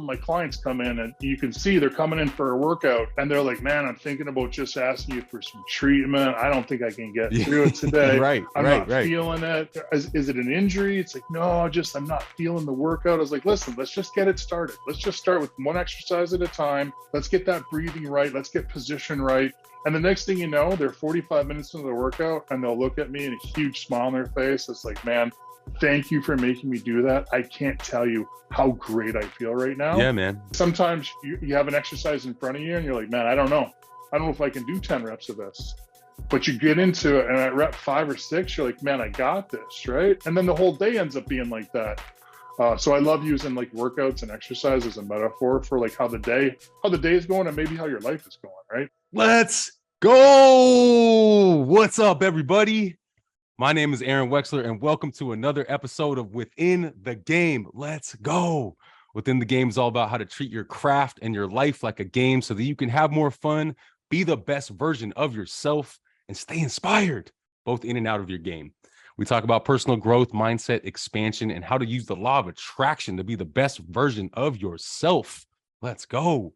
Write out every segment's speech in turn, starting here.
My clients come in and you can see they're coming in for a workout and they're like, man, I'm thinking about just asking you for some treatment. I don't think I can get through it today. I'm not feeling it. Is it an injury? It's like, no, I'm not feeling the workout. I was like, listen, let's just get it started. Let's just start with one exercise at a time. Let's get that breathing right. Let's get position right. And the next thing you know, they're 45 minutes into the workout and they'll look at me and a huge smile on their face. It's like, man, thank you for making me do that. I can't tell you how great I feel right now. Yeah, man. Sometimes you have an exercise in front of you and you're like, man, I don't know if I can do 10 reps of this. But you get into it and at rep 5 or 6, you're like, man, I got this, right? And then the whole day ends up being like that. So I love using like workouts and exercise as a metaphor for like how the day is going and maybe how your life is going, right? Let's go. What's up, everybody? My name is Aaron Wexler, and welcome to another episode of Within the Game. Let's go. Within the Game is all about how to treat your craft and your life like a game so that you can have more fun, be the best version of yourself, and stay inspired, both in and out of your game. We talk about personal growth, mindset, expansion, and how to use the law of attraction to be the best version of yourself. Let's go.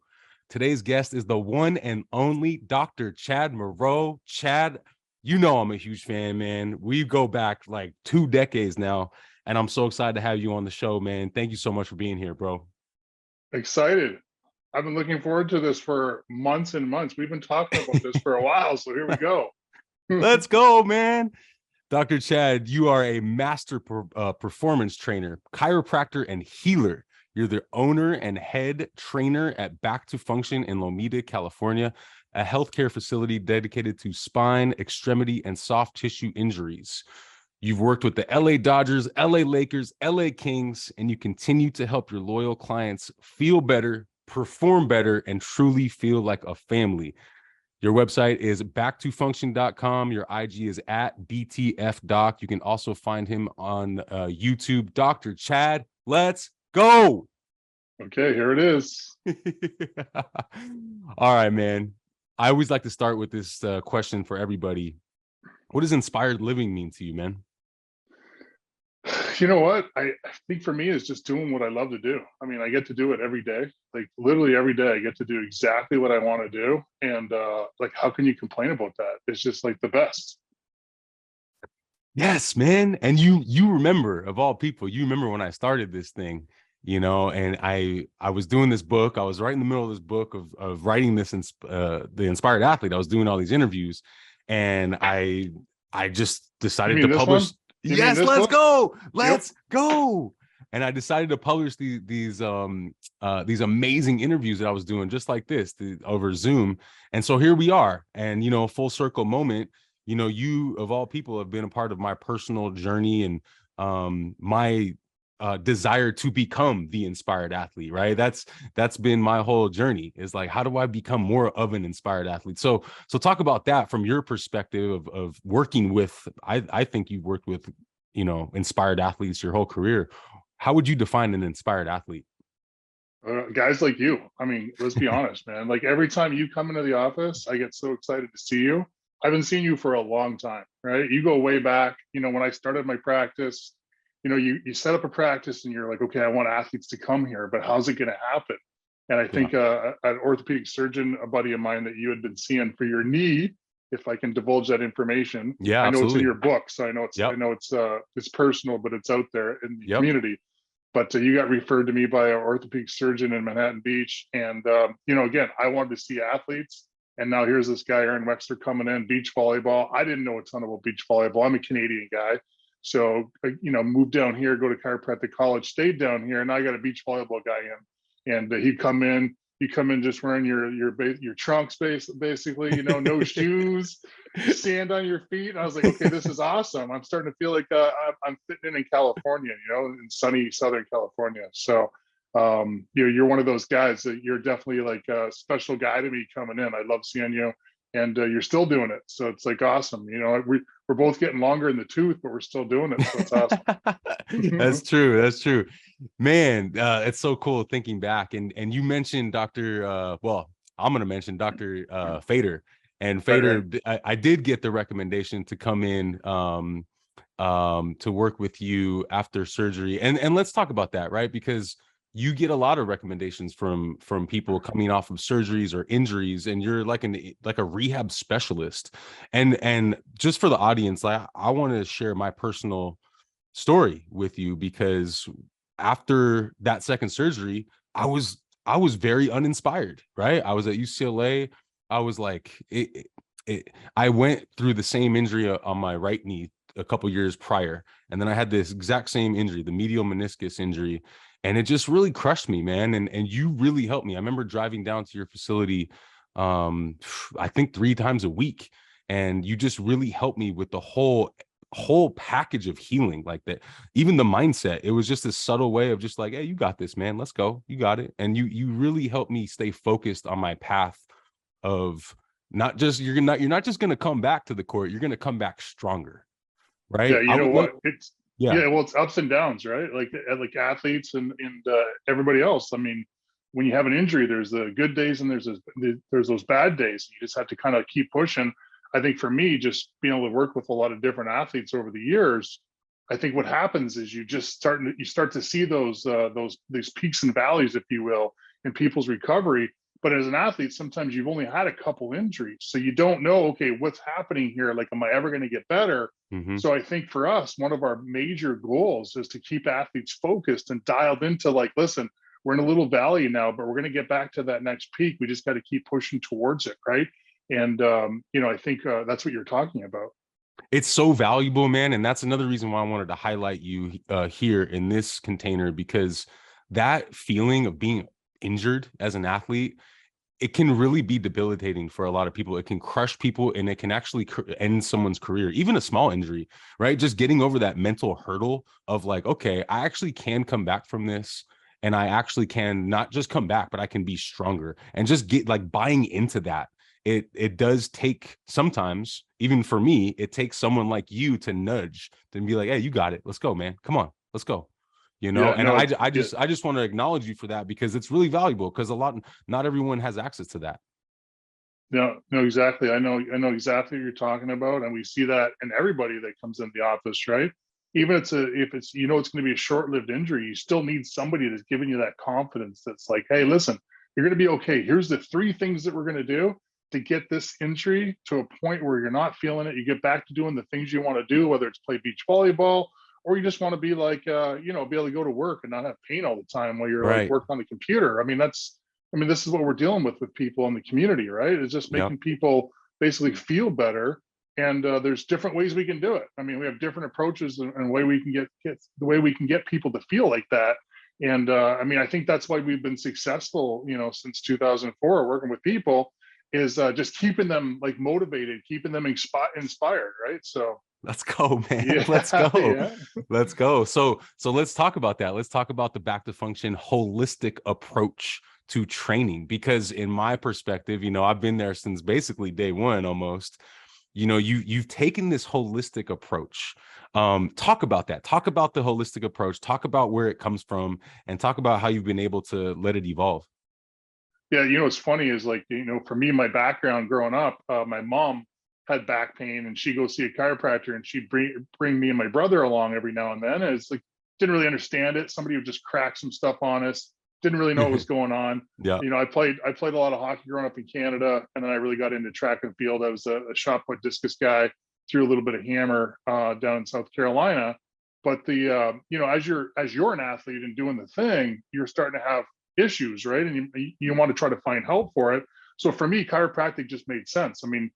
Today's guest is the one and only Dr. Chad Moreau. Chad, you know I'm a huge fan, man. We go back like 2 decades now, and I'm so excited to have you on the show, man. Thank you so much for being here, bro. Excited. I've been looking forward to this for months and months. We've been talking about this for a while, so here we go. Let's go, man. Dr. Chad, you are a master performance trainer, chiropractor, and healer. You're the owner and head trainer at Back to Function in Lomita, California, a healthcare facility dedicated to spine, extremity, and soft tissue injuries. You've worked with the LA Dodgers, LA Lakers, LA Kings, and you continue to help your loyal clients feel better, perform better, and truly feel like a family. Your website is backtofunction.com. Your IG is at BTFdoc. You can also find him on YouTube. Dr. Chad, let's go. Okay, here it is. All right, man. I always like to start with this question for everybody. What does inspired living mean to you, man? You know what? I think for me is just doing what I love to do. I mean, I get to do it every day. Like literally every day I get to do exactly what I want to do. And like, how can you complain about that? It's just like the best. Yes, man. And you remember, of all people, you remember when I started this thing, you know, and I was doing this book. I was right in the middle of this book of writing this, the Inspired Athlete. I was doing all these interviews, and I just decided to publish. Yes, let's go. Let's go. And I decided to publish these amazing interviews that I was doing just like this over Zoom. And so here we are. And, you know, full circle moment, you know, you of all people have been a part of my personal journey and my desire to become the inspired athlete, right? That's been my whole journey, is like, how do I become more of an inspired athlete? So talk about that from your perspective of working with, I think you've worked with, you know, inspired athletes your whole career. How would you define an inspired athlete? Guys like you. I mean, let's be honest, man. Like every time you come into the office, I get so excited to see you. I've been seeing you for a long time, right? You go way back. You know, when I started my practice, you know, you set up a practice and you're like, okay, I want athletes to come here, but how's it going to happen? And I think an orthopedic surgeon, a buddy of mine that you had been seeing for your knee, if I can divulge that information, yeah, I know absolutely. It's in your book, so I know it's personal, but it's out there in the community. But you got referred to me by an orthopedic surgeon in Manhattan Beach, and you know, again, I wanted to see athletes. And now here's this guy, Aaron Wexler, coming in, beach volleyball. I didn't know a ton about beach volleyball. I'm a Canadian guy. So, you know, moved down here, go to chiropractic college, stayed down here, and I got a beach volleyball guy in. And he'd come in just wearing your trunks, basically, you know, no shoes, sand on your feet. And I was like, okay, this is awesome. I'm starting to feel like I'm fitting in California, you know, in sunny Southern California. So, you're one of those guys that you're definitely like a special guy to me coming in. I love seeing you, and you're still doing it. So it's like awesome. You know, we're both getting longer in the tooth, but we're still doing it. So it's awesome. That's true. That's true, man. It's so cool thinking back. And you mentioned Dr. Well, I'm going to mention Dr. Fader. And Fader, I did get the recommendation to come in to work with you after surgery. And let's talk about that, right? Because you get a lot of recommendations from people coming off of surgeries or injuries, and you're like a rehab specialist. And just for the audience, I want to share my personal story with you, because after that second surgery, I was very uninspired, right? I was at UCLA. I was like, I went through the same injury on my right knee a couple years prior, and then I had this exact same injury, the medial meniscus injury, and it just really crushed me, man. And you really helped me. I remember driving down to your facility, I think 3 times a week, and you just really helped me with the whole package of healing, like that. Even the mindset, it was just a subtle way of just like, hey, you got this, man, let's go, you got it. And you really helped me stay focused on my path of not just, you're not just going to come back to the court, you're going to come back stronger, right? Yeah, you know what? Yeah. Well, it's ups and downs, right? Like athletes and everybody else. I mean, when you have an injury, there's the good days and there's those bad days. You just have to kind of keep pushing. I think for me, just being able to work with a lot of different athletes over the years, I think what happens is you start to see these peaks and valleys, if you will, in people's recovery. But as an athlete, sometimes you've only had a couple injuries, so you don't know, okay, what's happening here? Like, am I ever going to get better? Mm-hmm. So I think for us, one of our major goals is to keep athletes focused and dialed into, like, listen, we're in a little valley now, but we're going to get back to that next peak. We just got to keep pushing towards it, right? And I think that's what you're talking about. It's so valuable, man. And that's another reason why I wanted to highlight you here in this container, because that feeling of being injured as an athlete, it can really be debilitating for a lot of people. It can crush people, and it can actually end someone's career, even a small injury, right? Just getting over that mental hurdle of like, okay, I actually can come back from this, and I actually can not just come back, but I can be stronger, and just get like buying into that. It does take, sometimes, even for me, it takes someone like you to nudge, to be like, hey, you got it. Let's go, man. Come on, let's go. I just want to acknowledge you for that, because it's really valuable, because not everyone has access to that. No, exactly. I know exactly what you're talking about. And we see that in everybody that comes in the office, right? Even if it's it's going to be a short-lived injury, you still need somebody that's giving you that confidence. That's like, hey, listen, you're going to be okay. Here's the 3 things that we're going to do to get this injury to a point where you're not feeling it. You get back to doing the things you want to do, whether it's play beach volleyball, or you just want to be like, be able to go to work and not have pain all the time while you're like working on the computer. I mean, this is what we're dealing with people in the community, right? It's just making people basically feel better. And there's different ways we can do it. I mean, we have different approaches and way we can get people to feel like that. And I think that's why we've been successful, since 2004, working with people, is just keeping them like motivated, keeping them inspired, right? So let's go, man. Yeah. Let's go. Yeah. Let's go. So let's talk about that. Let's talk about the back to function holistic approach to training, because in my perspective, I've been there since basically day one almost. You've taken this holistic approach. Talk about that. Talk about the holistic approach. Talk about where it comes from, and talk about how you've been able to let it evolve. Yeah, what's funny is, like, for me, my background growing up, my mom had back pain, and she'd go see a chiropractor, and she'd bring me and my brother along every now and then. And it's like, didn't really understand it. Somebody would just crack some stuff on us. Didn't really know what was going on. Yeah. I played a lot of hockey growing up in Canada, and then I really got into track and field. I was a shot put discus guy, threw a little bit of hammer down in South Carolina. But as you're an athlete and doing the thing, you're starting to have issues, right? And you want to try to find help for it. So for me, chiropractic just made sense. I mean,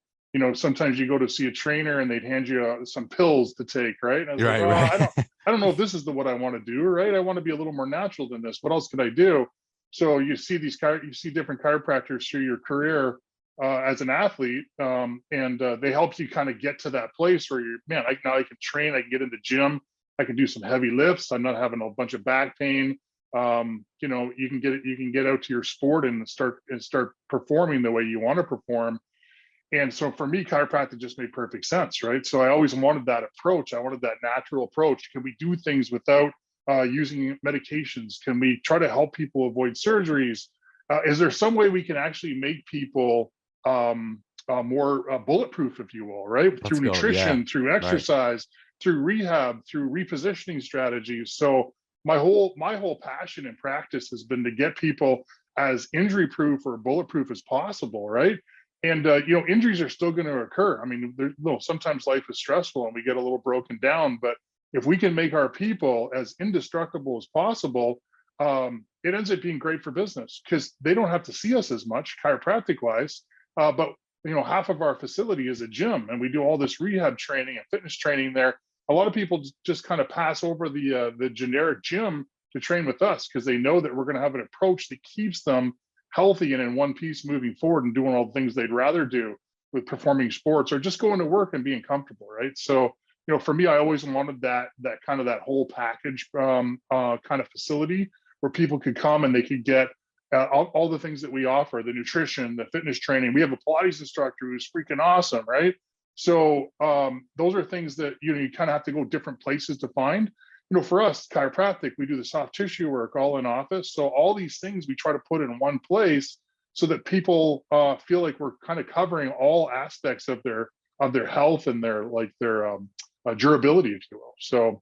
sometimes you go to see a trainer and they'd hand you some pills to take, right? And I was right. I don't know if this is what I want to do, right? I want to be a little more natural than this. What else could I do? So you see different chiropractors through your career as an athlete, and they help you kind of get to that place where now I can train, I can get in the gym, I can do some heavy lifts. I'm not having a bunch of back pain. You can get out to your sport and start performing the way you want to perform. And so for me, chiropractic just made perfect sense, right? So I always wanted that approach. I wanted that natural approach. Can we do things without using medications? Can we try to help people avoid surgeries? Is there some way we can actually make people more bulletproof, if you will, right? Through nutrition, through exercise, through rehab, through repositioning strategies. So my whole passion in practice has been to get people as injury proof or bulletproof as possible, right? And injuries are still going to occur. I mean, sometimes life is stressful and we get a little broken down, but if we can make our people as indestructible as possible, it ends up being great for business because they don't have to see us as much chiropractic wise. But half of our facility is a gym, and we do all this rehab training and fitness training there. A lot of people just kind of pass over the generic gym to train with us because they know that we're going to have an approach that keeps them healthy and in one piece moving forward and doing all the things they'd rather do with performing sports or just going to work and being comfortable, right? So, for me, I always wanted that whole package kind of facility where people could come and they could get all the things that we offer, the nutrition, the fitness training. We have a Pilates instructor who's freaking awesome, right? So those are things that, you kind of have to go different places to find. For us, chiropractic, we do the soft tissue work all in office. So all these things we try to put in one place so that people feel like we're kind of covering all aspects of their health and their durability, if you will. So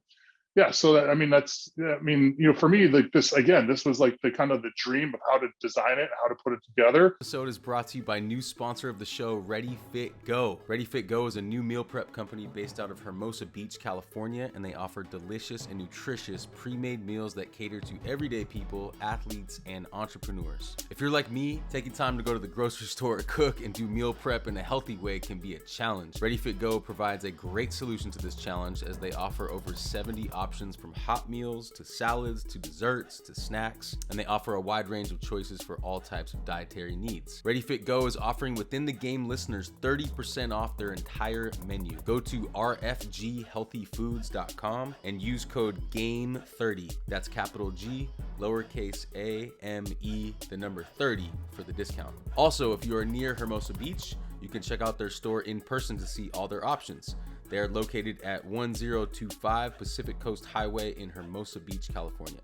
yeah, so for me, like this was like the kind of the dream of how to design it, how to put it together. This episode is brought to you by new sponsor of the show, Ready Fit Go. Ready Fit Go is a new meal prep company based out of Hermosa Beach, California, and they offer delicious and nutritious pre-made meals that cater to everyday people, athletes, and entrepreneurs. If you're like me, taking time to go to the grocery store, cook, and do meal prep in a healthy way can be a challenge. Ready Fit Go provides a great solution to this challenge as they offer over 70 options from hot meals to salads to desserts to snacks, and they offer a wide range of choices for all types of dietary needs. Ready Fit Go is offering Within the Game listeners 30% off their entire menu. Go to rfghealthyfoods.com and use code GAME30. That's capital G, lowercase a, M-E, the number 30 for the discount. Also, if you are near Hermosa Beach, you can check out their store in person to see all their options. They are located at 1025 Pacific Coast Highway in Hermosa Beach, California.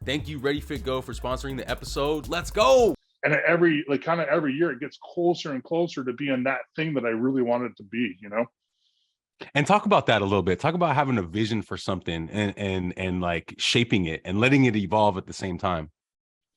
Thank you, Ready Fit Go, for sponsoring the episode. Let's go! And every year, it gets closer and closer to being that thing that I really wanted to be, And talk about that a little bit. Talk about having a vision for something and like shaping it and letting it evolve at the same time.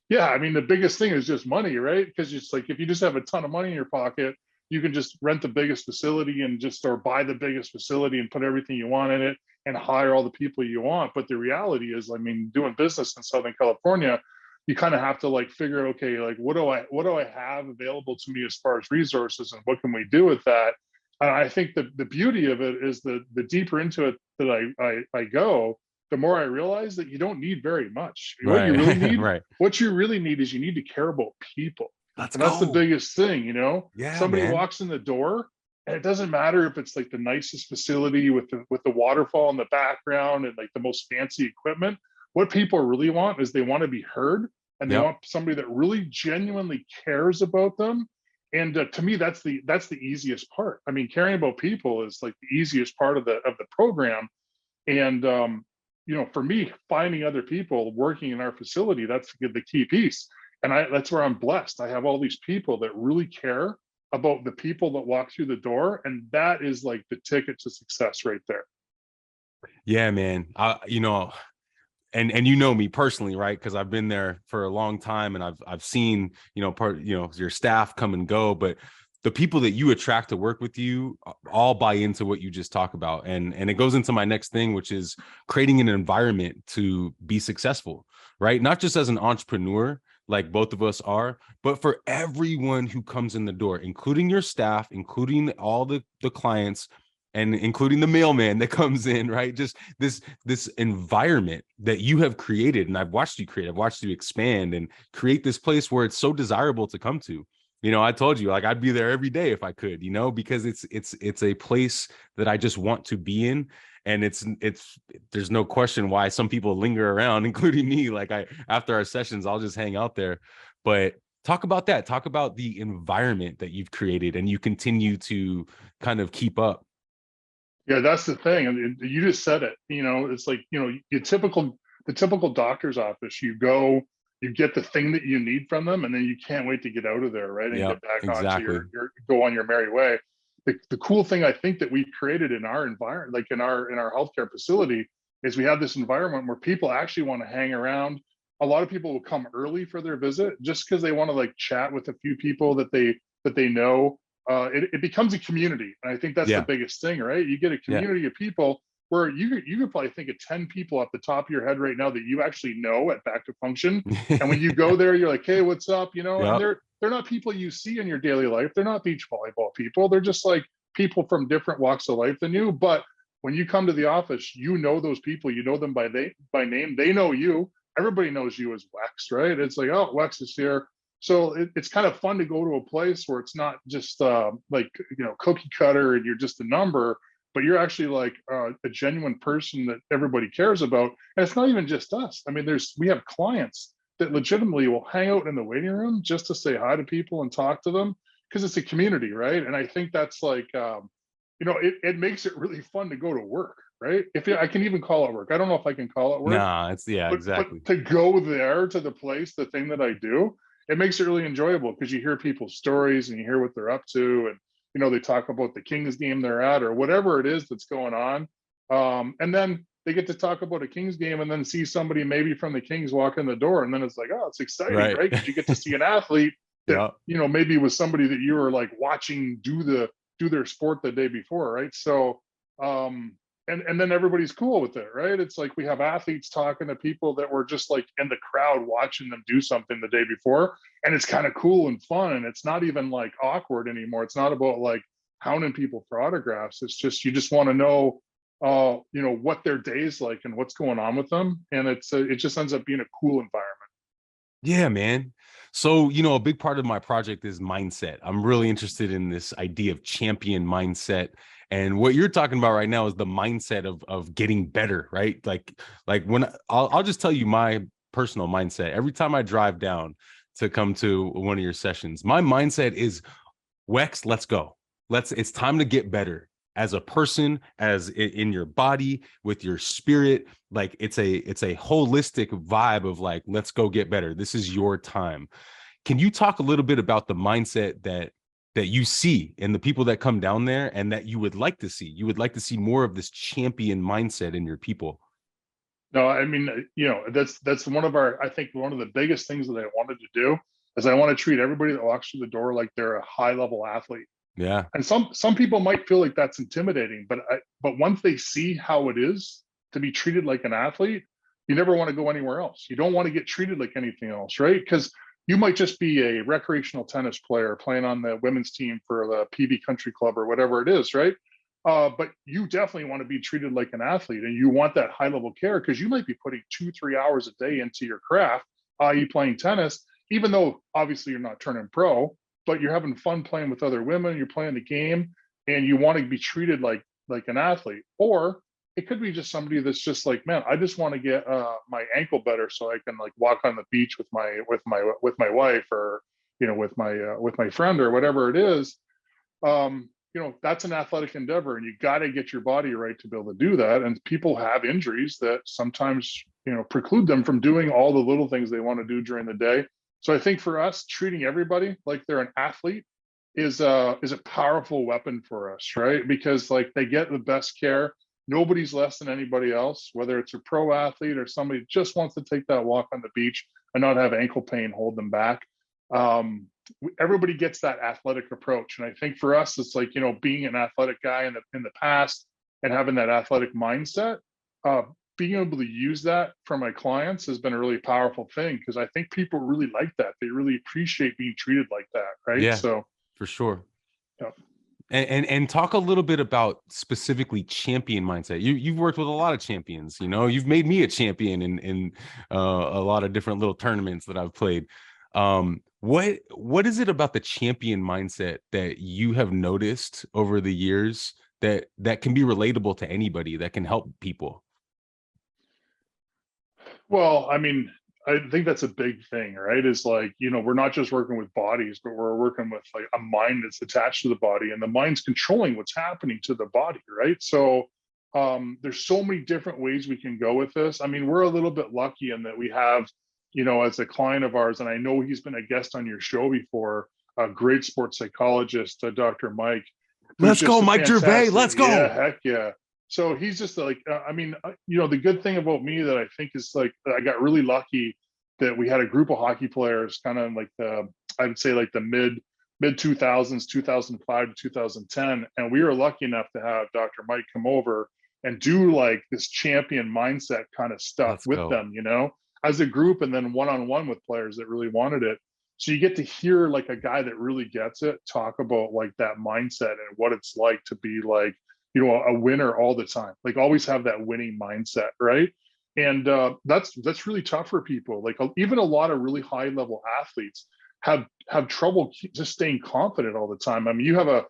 Yeah, I mean, the biggest thing is just money, right? Because it's like if you just have a ton of money in your pocket, you can just rent the biggest facility or buy the biggest facility and put everything you want in it and hire all the people you want. But the reality is, I mean, doing business in Southern California, you kind of have to figure, okay, what do I have available to me as far as resources and what can we do with that? And I think the beauty of it is the deeper into it that I go, the more I realize that you don't need very much. Right. What you really need, right. What you really need is you need to care about people. That's the biggest thing, Yeah, somebody man. walks in the door and it doesn't matter if it's like the nicest facility with the waterfall in the background and like the most fancy equipment. What people really want is they want to be heard, and they want somebody that really genuinely cares about them. And to me, that's the easiest part. I mean, caring about people is like the easiest part of the program. And for me, finding other people working in our facility, that's the key piece. And that's where I'm blessed. I have all these people that really care about the people that walk through the door. And that is like the ticket to success right there. Yeah, man. And me personally, right? Because I've been there for a long time and I've seen, your staff come and go, but the people that you attract to work with you all buy into what you just talked about. And it goes into my next thing, which is creating an environment to be successful, right? Not just as an entrepreneur, like both of us are, but for everyone who comes in the door, including your staff, including all the clients, and including the mailman that comes in, right? Just this environment that you have created, and I've watched you create, I've watched you expand and create this place where it's so desirable to come to. I told you, I'd be there every day if I could, because it's a place that I just want to be in. And there's no question why some people linger around, including me. After our sessions, I'll just hang out there. But talk about that. Talk about the environment that you've created and you continue to kind of keep up. Yeah, that's the thing. And you just said it. It's like, the typical doctor's office, you go, you get the thing that you need from them, and then you can't wait to get out of there, right? And get back onto go on your merry way. The cool thing I think that we created in our environment, like in our healthcare facility, is we have this environment where people actually want to hang around. A lot of people will come early for their visit just because they want to like chat with a few people that they know. It becomes a community, and I think that's the biggest thing, right? You get a community of people where you could probably think of 10 people off the top of your head right now that you actually know at Back to Function, and when you go there, you're like, hey, what's up, you know? And they're not people you see in your daily life. They're not beach volleyball people. They're just like people from different walks of life than you. But when you come to the office, you know those people. You know them by name. They know you. Everybody knows you as Wex, right? It's like, oh, Wex is here. So it's kind of fun to go to a place where it's not just like, you know, cookie cutter and you're just a number, but you're actually like a genuine person that everybody cares about. And it's not even just us. I mean, we have clients that legitimately will hang out in the waiting room just to say hi to people and talk to them because it's a community, right? And I think that's like, you know, it makes it really fun to go to work, right? I can even call it work. I don't know if I can call it work. Nah, exactly. But to go there to the place, the thing that I do, it makes it really enjoyable because you hear people's stories and you hear what they're up to, and you know, they talk about the Kings game they're at or whatever it is that's going on, and then they get to talk about a Kings game and then see somebody maybe from the Kings walk in the door, and then it's like, oh, it's exciting, right? Because you get to see an athlete that you know, maybe was somebody that you were like watching do their sport the day before, right? So and then everybody's cool with it, right? It's like we have athletes talking to people that were just like in the crowd watching them do something the day before, and it's kind of cool and fun, and it's not even like awkward anymore. It's not about like hounding people for autographs. It's just you just want to know you know, what their day is like and what's going on with them, and it just ends up being a cool environment. Yeah, man. So, you know, a big part of my project is mindset. I'm really interested in this idea of champion mindset. And what you're talking about right now is the mindset of getting better, right? Like when I'll just tell you my personal mindset. Every time I drive down to come to one of your sessions, my mindset is, Wex, let's go. It's time to get better as a person, as in your body, with your spirit. Like it's a holistic vibe of like, let's go get better. This is your time. Can you talk a little bit about the mindset that you see in the people that come down there and that you would like to see? You would like to see more of this champion mindset in your people. No, I mean, you know, that's one of I think one of the biggest things that I wanted to do is I want to treat everybody that walks through the door like they're a high level athlete. Yeah. And some people might feel like that's intimidating, but once they see how it is to be treated like an athlete, you never want to go anywhere else. You don't want to get treated like anything else, right? Because you might just be a recreational tennis player playing on the women's team for the PB Country Club or whatever it is, right? But you definitely want to be treated like an athlete, and you want that high level care because you might be putting 2-3 hours a day into your craft, i.e. playing tennis, even though obviously you're not turning pro, but you're having fun playing with other women, you're playing the game, and you want to be treated like an athlete. Or it could be just somebody that's just like, man, I just want to get my ankle better so I can like walk on the beach with my wife, or you know, with my friend or whatever it is. You know, that's an athletic endeavor, and you got to get your body right to be able to do that. And people have injuries that sometimes, you know, preclude them from doing all the little things they want to do during the day. So I think for us, treating everybody like they're an athlete is a powerful weapon for us, right? Because like they get the best care. Nobody's less than anybody else, whether it's a pro athlete or somebody just wants to take that walk on the beach and not have ankle pain hold them back. Everybody gets that athletic approach. And I think for us, it's like, you know, being an athletic guy in the past and having that athletic mindset, being able to use that for my clients has been a really powerful thing, because I think people really like that. They really appreciate being treated like that, right? Yeah, so for sure. Yeah. And talk a little bit about specifically champion mindset. You've worked with a lot of champions. You know, you've made me a champion in a lot of different little tournaments that I've played. What is it about the champion mindset that you have noticed over the years that can be relatable to anybody, that can help people? Well, I mean, I think that's a big thing, right? Is like, you know, we're not just working with bodies, but we're working with like a mind that's attached to the body, and the mind's controlling what's happening to the body, right? So there's so many different ways we can go with this. I mean, we're a little bit lucky in that we have, you know, as a client of ours, and I know he's been a guest on your show before, a great sports psychologist, Dr. Mike. Let's go, Mike Gervais. Let's go. Yeah, heck yeah. So he's just like, the good thing about me that I think is like, I got really lucky that we had a group of hockey players kind of like I would say like the mid 2000s, 2005 to 2010. And we were lucky enough to have Dr. Mike come over and do like this champion mindset kind of stuff with them, as a group, and then one-on-one with players that really wanted it. So you get to hear like a guy that really gets it talk about like that mindset and what it's like to be like, a winner all the time, like always have that winning mindset, right? And that's really tough for people. Like even a lot of really high level athletes have trouble just staying confident all the time. I mean, you have a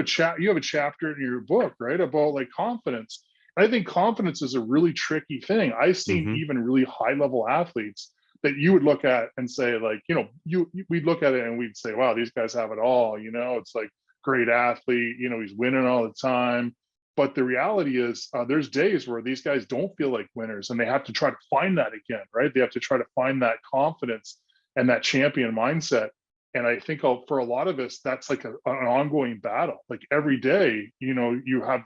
chapter in your book, right, about like confidence. And I think confidence is a really tricky thing. I've seen even really high level athletes that you would look at and say like, we'd look at it and we'd say, wow, these guys have it all. It's like great athlete, he's winning all the time. But the reality is there's days where these guys don't feel like winners and they have to try to find that again, right? They have to try to find that confidence and that champion mindset. And I think for a lot of us, that's like an ongoing battle. Like every day, you have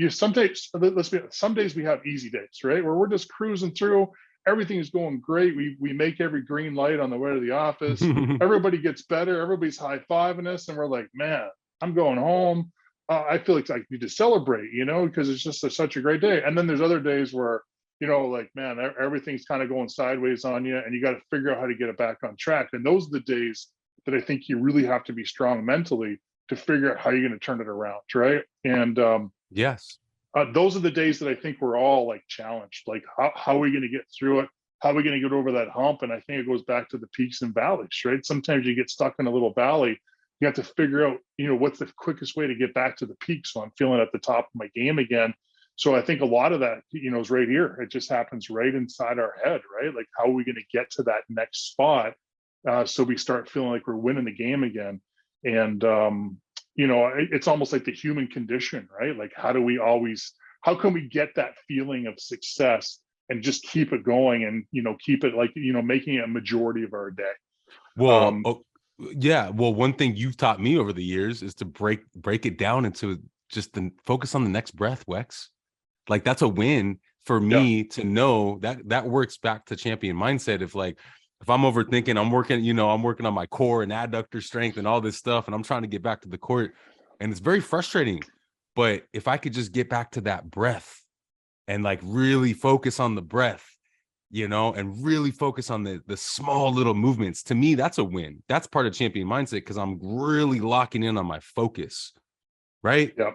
some days we have easy days, right? Where we're just cruising through, everything's going great. We make every green light on the way to the office. Everybody gets better. Everybody's high-fiving us. And we're like, man, I'm going home. I feel like I need to celebrate, because it's just such a great day. And then there's other days where, like, man, everything's kind of going sideways on you and you got to figure out how to get it back on track. And those are the days that I think you really have to be strong mentally to figure out how you're going to turn it around, right? And yes, those are the days that I think we're all like challenged. Like, how are we going to get through it? How are we going to get over that hump? And I think it goes back to the peaks and valleys, right? Sometimes you get stuck in a little valley. You have to figure out, what's the quickest way to get back to the peak. So I'm feeling at the top of my game again. So I think a lot of that, is right here. It just happens right inside our head, right? Like, how are we going to get to that next spot? So we start feeling like we're winning the game again. And, it's almost like the human condition, right? Like, how can we get that feeling of success and just keep it going and, keep it like, making it a majority of our day? Well, yeah. Well, one thing you've taught me over the years is to break it down into just the focus on the next breath, Wex. Like, that's a win for me to know that works back to champion mindset. If I'm overthinking, I'm working on my core and adductor strength and all this stuff, and I'm trying to get back to the court, and it's very frustrating. But if I could just get back to that breath and like really focus on the breath, and really focus on the small little movements, to me, that's a win. That's part of champion mindset because I'm really locking in on my focus, right? Yeah.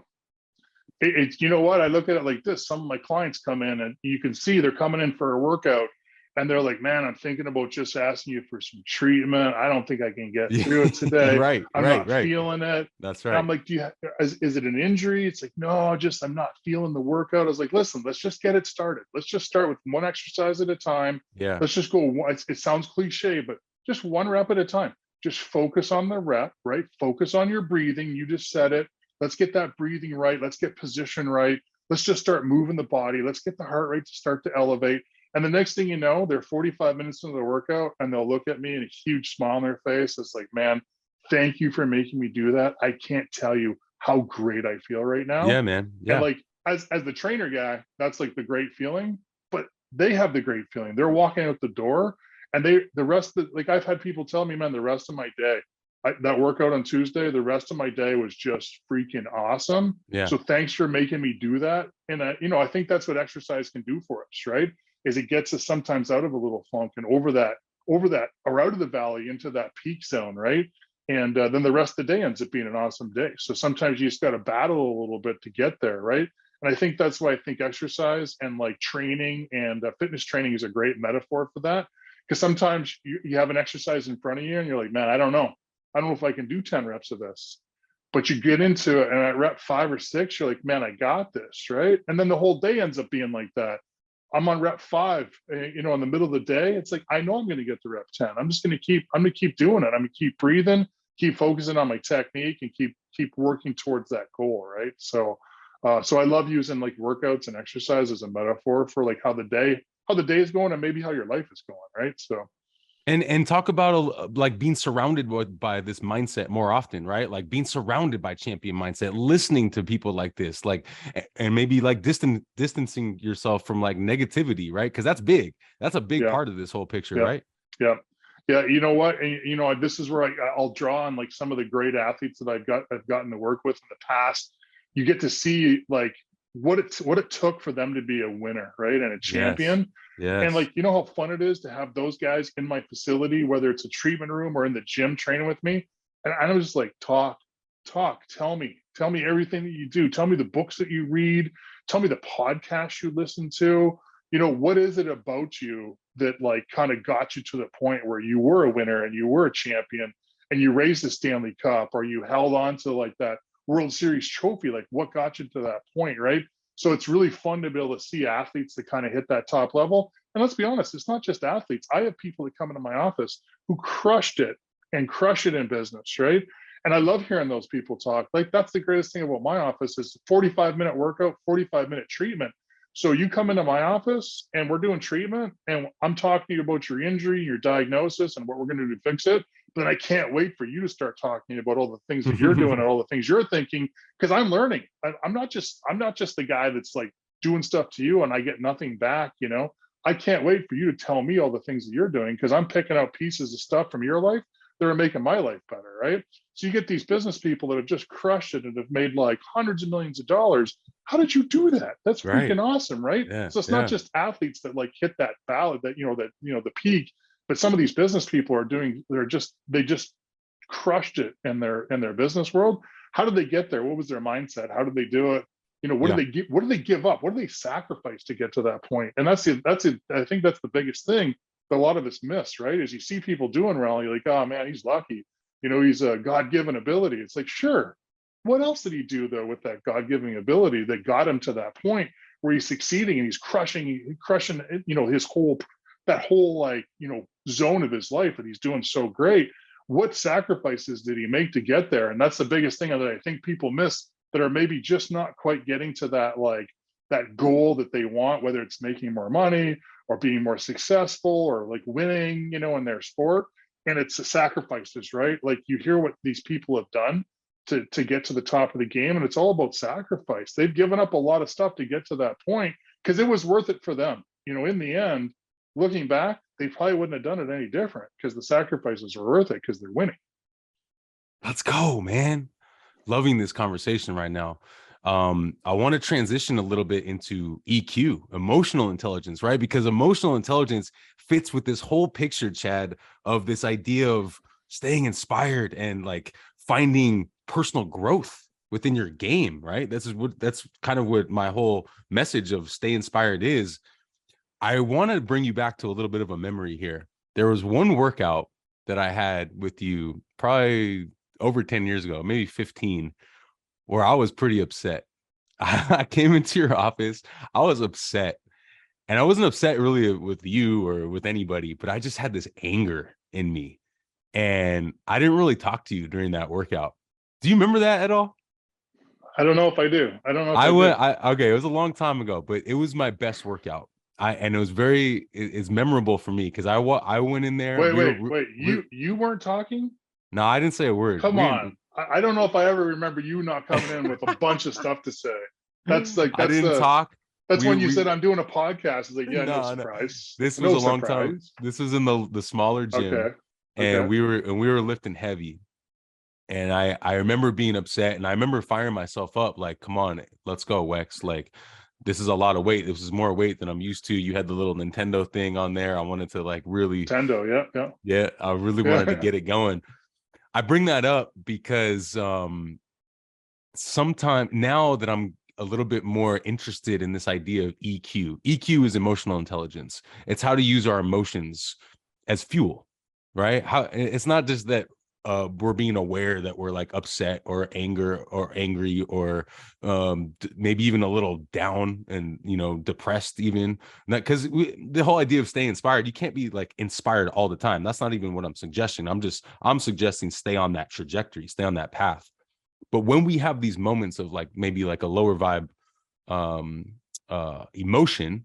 It's what? I look at it like this. Some of my clients come in and you can see they're coming in for a workout and they're like, man, I'm thinking about just asking you for some treatment. I don't think I can get through it today. I'm not feeling it. That's right. And I'm like, is it an injury? It's like, no, I'm not feeling the workout. I was like, listen, let's just get it started. Let's just start with one exercise at a time. Yeah. Let's just go. It sounds cliche, but just one rep at a time. Just focus on the rep, right? Focus on your breathing. You just said it. Let's get that breathing right. Let's get position right. Let's just start moving the body. Let's get the heart rate to start to elevate. And the next thing you know, they're 45 minutes into the workout and they'll look at me and a huge smile on their face. It's like, man, thank you for making me do that. I can't tell you how great I feel right now. Yeah, man. Yeah. And like, as the trainer guy, that's like the great feeling, but they have the great feeling. They're walking out the door and I've had people tell me, man, the rest of my day, that workout on Tuesday, the rest of my day was just freaking awesome. Yeah. So thanks for making me do that. And I think that's what exercise can do for us, right? Is it gets us sometimes out of a little funk and over that or out of the valley into that peak zone, right? And then the rest of the day ends up being an awesome day. So sometimes you just got to battle a little bit to get there, right? And I think that's why I think exercise and like training and fitness training is a great metaphor for that. Because sometimes you have an exercise in front of you and you're like, man, I don't know if I can do 10 reps of this. But you get into it and at rep 5 or 6, you're like, man, I got this, right? And then the whole day ends up being like that. I'm on rep 5, in the middle of the day. It's like, I know I'm going to get to rep 10. I'm going to keep doing it. I'm going to keep breathing, keep focusing on my technique and keep working towards that goal. Right. So I love using like workouts and exercise as a metaphor for like how the day is going and maybe how your life is going. Right. So. And talk about like being surrounded by this mindset more often, right? Like being surrounded by champion mindset, listening to people like this, like, and maybe like distancing yourself from like negativity, right? Because that's big. That's a big Yeah. part of this whole picture, Yeah. right? Yeah. Yeah. You know what? And you know, this is where I'll draw on like some of the great athletes that I've gotten to work with in the past. You get to see like what it took for them to be a winner, right? And a Yes. champion. And Yes. like, you know how fun it is to have those guys in my facility, whether it's a treatment room or in the gym training with me. And I was just like, talk, tell me everything that you do. Tell me the books that you read. Tell me the podcasts you listen to. You know, what is it about you that like kind of got you to the point where you were a winner and you were a champion and you raised the Stanley Cup, or you held on to like that World Series trophy? Like, what got you to that point, right? So it's really fun to be able to see athletes that kind of hit that top level. And let's be honest, it's not just athletes. I have people that come into my office who crushed it and crush it in business, right? And I love hearing those people talk. Like, that's the greatest thing about my office is 45-minute workout, 45-minute treatment. So you come into my office and we're doing treatment and I'm talking to you about your injury, your diagnosis, and what we're going to do to fix it. But I can't wait for you to start talking about all the things that you're doing and all the things you're thinking, because I'm learning. I'm not just the guy that's like doing stuff to you and I get nothing back, you know. I can't wait for you to tell me all the things that you're doing, because I'm picking out pieces of stuff from your life that are making my life better, right? So you get these business people that have just crushed it and have made like hundreds of millions of dollars. How did you do that? That's Right. freaking awesome, right? Yeah, So it's not just athletes that like hit that ballot, that the peak, but some of these business people are doing. They just crushed it in their business world. How did they get there? What was their mindset? How did they do it? You know, what Yeah. did they give up? What did they sacrifice to get to that point? And that's it. I think that's the biggest thing that a lot of us miss, right? Is you see people doing well, you're like, oh man, he's lucky. You know, he's a God-given ability. It's like, sure. What else did he do though with that God-given ability that got him to that point where he's succeeding and he's crushing, you know, his whole like, you know, zone of his life that he's doing so great? What sacrifices did he make to get there? And that's the biggest thing that I think people miss, that are maybe just not quite getting to that, like that goal that they want, whether it's making more money or being more successful or like winning, you know, in their sport. And it's the sacrifices, right? Like you hear what these people have done to get to the top of the game, and it's all about sacrifice. They've given up a lot of stuff to get to that point because it was worth it for them. You know, in the end, looking back, they probably wouldn't have done it any different because the sacrifices are worth it because they're winning. Let's go, man. Loving this conversation right now. I want to transition a little bit into EQ, emotional intelligence, right? Because emotional intelligence fits with this whole picture, Chad, of this idea of staying inspired and like finding personal growth within your game, right? That's kind of what my whole message of stay inspired is. I want to bring you back to a little bit of a memory here. There was one workout that I had with you probably over 10 years ago, maybe 15, where I was pretty upset. I came into your office, I was upset. And I wasn't upset really with you or with anybody, but I just had this anger in me. And I didn't really talk to you during that workout. Do you remember that at all? I don't know if I do. I don't know if okay, it was a long time ago, but it was my best workout. And it was it's memorable for me because I went in there. Wait. You weren't talking? No, I didn't say a word. Come on. I don't know if I ever remember you not coming in with a bunch of stuff to say. That's I didn't talk. That's when you said I'm doing a podcast. It's like, yeah, no surprise. This was a long time. This was in the smaller gym. Okay. And we were lifting heavy. And I remember being upset, and I remember firing myself up like, come on, let's go, Wex. Like, this is a lot of weight. This is more weight than I'm used to. You had the little Nintendo thing on there. I wanted to like really Nintendo, yeah. I really wanted to get it going. I bring that up because sometime now that I'm a little bit more interested in this idea of EQ. EQ is emotional intelligence. It's how to use our emotions as fuel, right? How it's not just that we're being aware that we're like upset or angry or maybe even a little down and, you know, depressed even. Because the whole idea of staying inspired, you can't be like inspired all the time. That's not even what I'm suggesting. I'm suggesting stay on that trajectory, stay on that path. But when we have these moments of like maybe like a lower vibe emotion,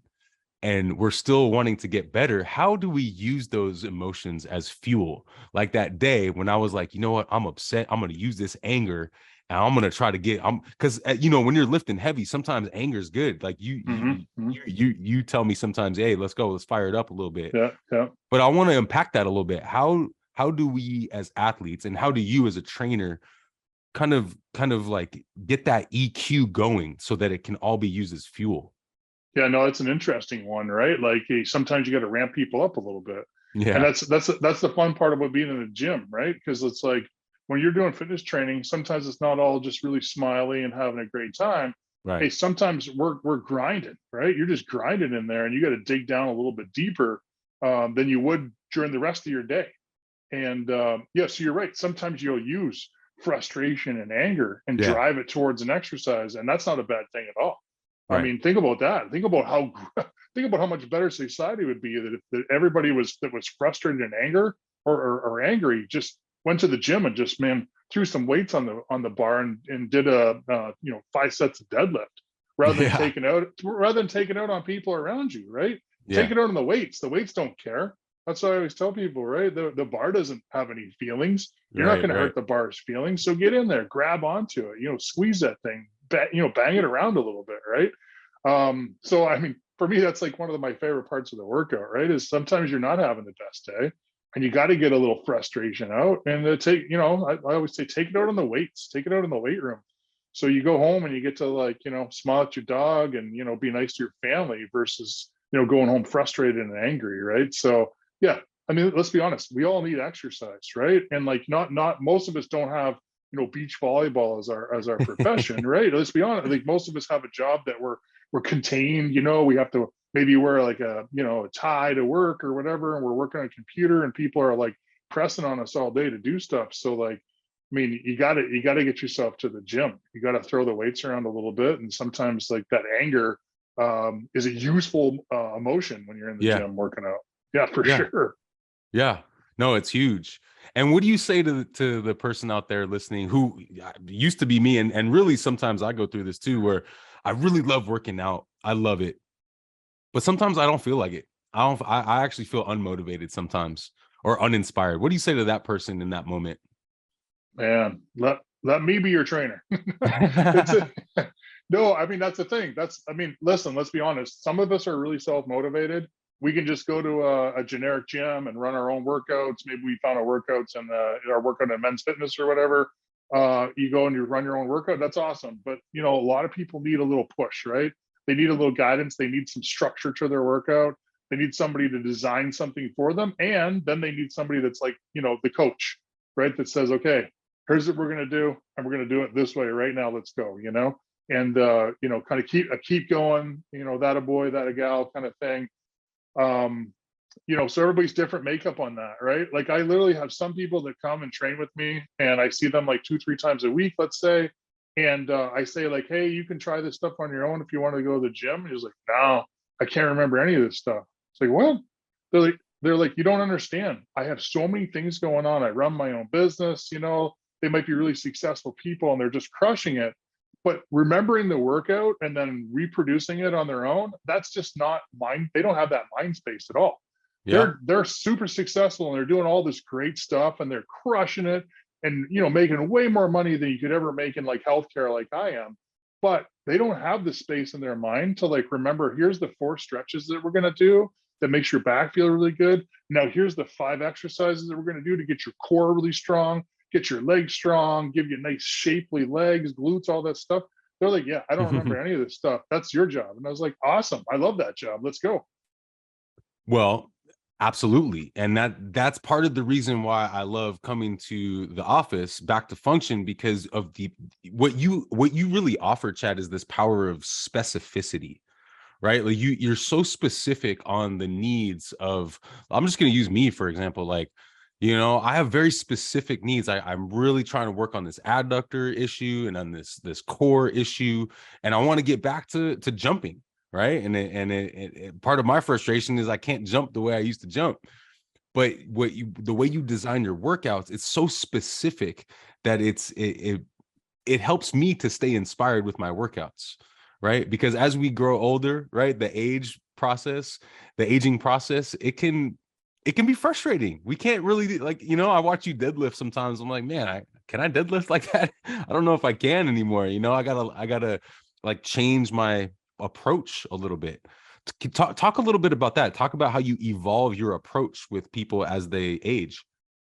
and we're still wanting to get better, how do we use those emotions as fuel? Like that day when I was like, you know what, I'm upset, I'm going to use this anger and I'm going to try to get, because you know, when you're lifting heavy, sometimes anger is good. Like you tell me sometimes, hey, let's go, let's fire it up a little bit. Yeah. But I want to unpack that a little bit. How do we as athletes, and how do you as a trainer kind of like get that EQ going so that it can all be used as fuel? Yeah, no, it's an interesting one, right? Like sometimes you got to ramp people up a little bit. Yeah. And that's the fun part about being in the gym, right? Because it's like when you're doing fitness training, sometimes it's not all just really smiley and having a great time. Right. Hey, sometimes we're grinding, right? You're just grinding in there, and you got to dig down a little bit deeper than you would during the rest of your day. And yeah, so you're right. Sometimes you'll use frustration and anger and drive it towards an exercise, and that's not a bad thing at all. Right. I mean, think about that. Think about how much better society would be that everybody that was frustrated and or angry just went to the gym and just threw some weights on the bar and did 5 sets of deadlift rather than taking out on people around you, right? Take it out on the weights. The weights don't care. That's what I always tell people, right? The bar doesn't have any feelings. You're not going to hurt the bar's feelings. So get in there, grab onto it, squeeze that thing, bang it around a little bit, right? So I mean, for me, that's like one of my favorite parts of the workout, right? Is sometimes you're not having the best day and you got to get a little frustration out and I always say, take it out on the weights, take it out in the weight room. So you go home and you get to smile at your dog and, be nice to your family versus, going home frustrated and angry, right? So yeah, I mean, let's be honest, we all need exercise, right? And not most of us don't have beach volleyball as our profession, right? Let's be honest. Like most of us have a job that we're contained. We have to maybe wear like a tie to work or whatever, and we're working on a computer, and people are like pressing on us all day to do stuff. So like, I mean, you got to get yourself to the gym. You got to throw the weights around a little bit, and sometimes like that anger is a useful emotion when you're in the gym working out. Yeah, for sure. Yeah, no, it's huge. And what do you say to the person out there listening who used to be me, and really sometimes I go through this too, where I really love working out. I love it. But sometimes I don't feel like it. I actually feel unmotivated sometimes or uninspired. What do you say to that person in that moment? Man, let me be your trainer. No, I mean, that's the thing. Listen, let's be honest. Some of us are really self-motivated. We can just go to a generic gym and run our own workouts. Maybe we found our workouts in our workout in men's fitness or whatever. You go and you run your own workout. That's awesome. But, a lot of people need a little push, right? They need a little guidance. They need some structure to their workout. They need somebody to design something for them. And then they need somebody that's like, the coach, right? That says, okay, here's what we're going to do. And we're going to do it this way right now. Let's go, and, kind of keep going, that a boy, that a gal kind of thing. So everybody's different makeup on that, right? Like I literally have some people that come and train with me and I see them like 2-3 times a week, let's say. And I say like, hey, you can try this stuff on your own if you want to go to the gym. And he's like, no, I can't remember any of this stuff. It's like, what? They're like, you don't understand. I have so many things going on. I run my own business, they might be really successful people and they're just crushing it. But remembering the workout and then reproducing it on their own, that's just not mind. They don't have that mind space at all. Yeah. They're super successful and they're doing all this great stuff and they're crushing it and making way more money than you could ever make in like healthcare like I am. But they don't have the space in their mind to like remember, here's the 4 stretches that we're gonna do that makes your back feel really good. Now here's the 5 exercises that we're gonna do to get your core really strong, get your legs strong, give you nice shapely legs, glutes, all that stuff. They're like, yeah, I don't remember any of this stuff. That's your job. And I was like, awesome. I love that job. Let's go. Well, absolutely. And that's part of the reason why I love coming to the office, Back to Function, because of what you really offer, Chad, is this power of specificity. Right? Like you're so specific on the needs of, I'm just going to use me, for example, like, I have very specific needs. I'm really trying to work on this adductor issue and on this core issue. And I want to get back to jumping. Right. And part of my frustration is I can't jump the way I used to jump. But the way you design your workouts, it's so specific that it helps me to stay inspired with my workouts. Right. Because as we grow older, right, the age process, the aging process, it can be frustrating. We can't really, like, you know, I watch you deadlift sometimes. I'm like, man, can I deadlift like that? I don't know if I can anymore. You know, I gotta like change my approach a little bit. Talk a little bit about that. Talk about how you evolve your approach with people as they age.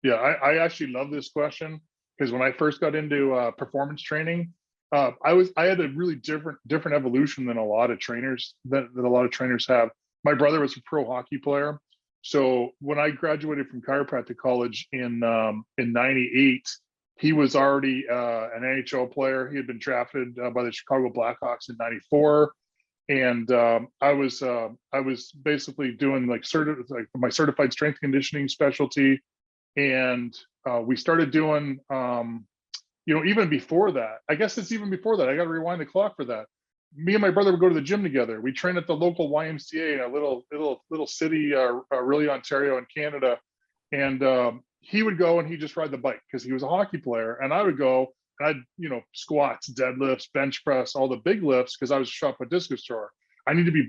Yeah, I actually love this question, because when I first got into performance training, I had a really different evolution than a lot of trainers that a lot of trainers have. My brother was a pro hockey player, so when I graduated from chiropractic college in '98, he was already an NHL player. He had been drafted by the Chicago Blackhawks in '94. And I was basically doing like my certified strength conditioning specialty, and we started doing you know, even before that, I guess it's even before that, I got to rewind the clock for that. Me and my brother would go to the gym together. We trained at the local YMCA in a little city, really, Ontario in Canada. And he would go and he'd just ride the bike because he was a hockey player, and I would go and I'd, you know, squats, deadlifts, bench press, all the big lifts, because I was a shot put discus thrower. I need to be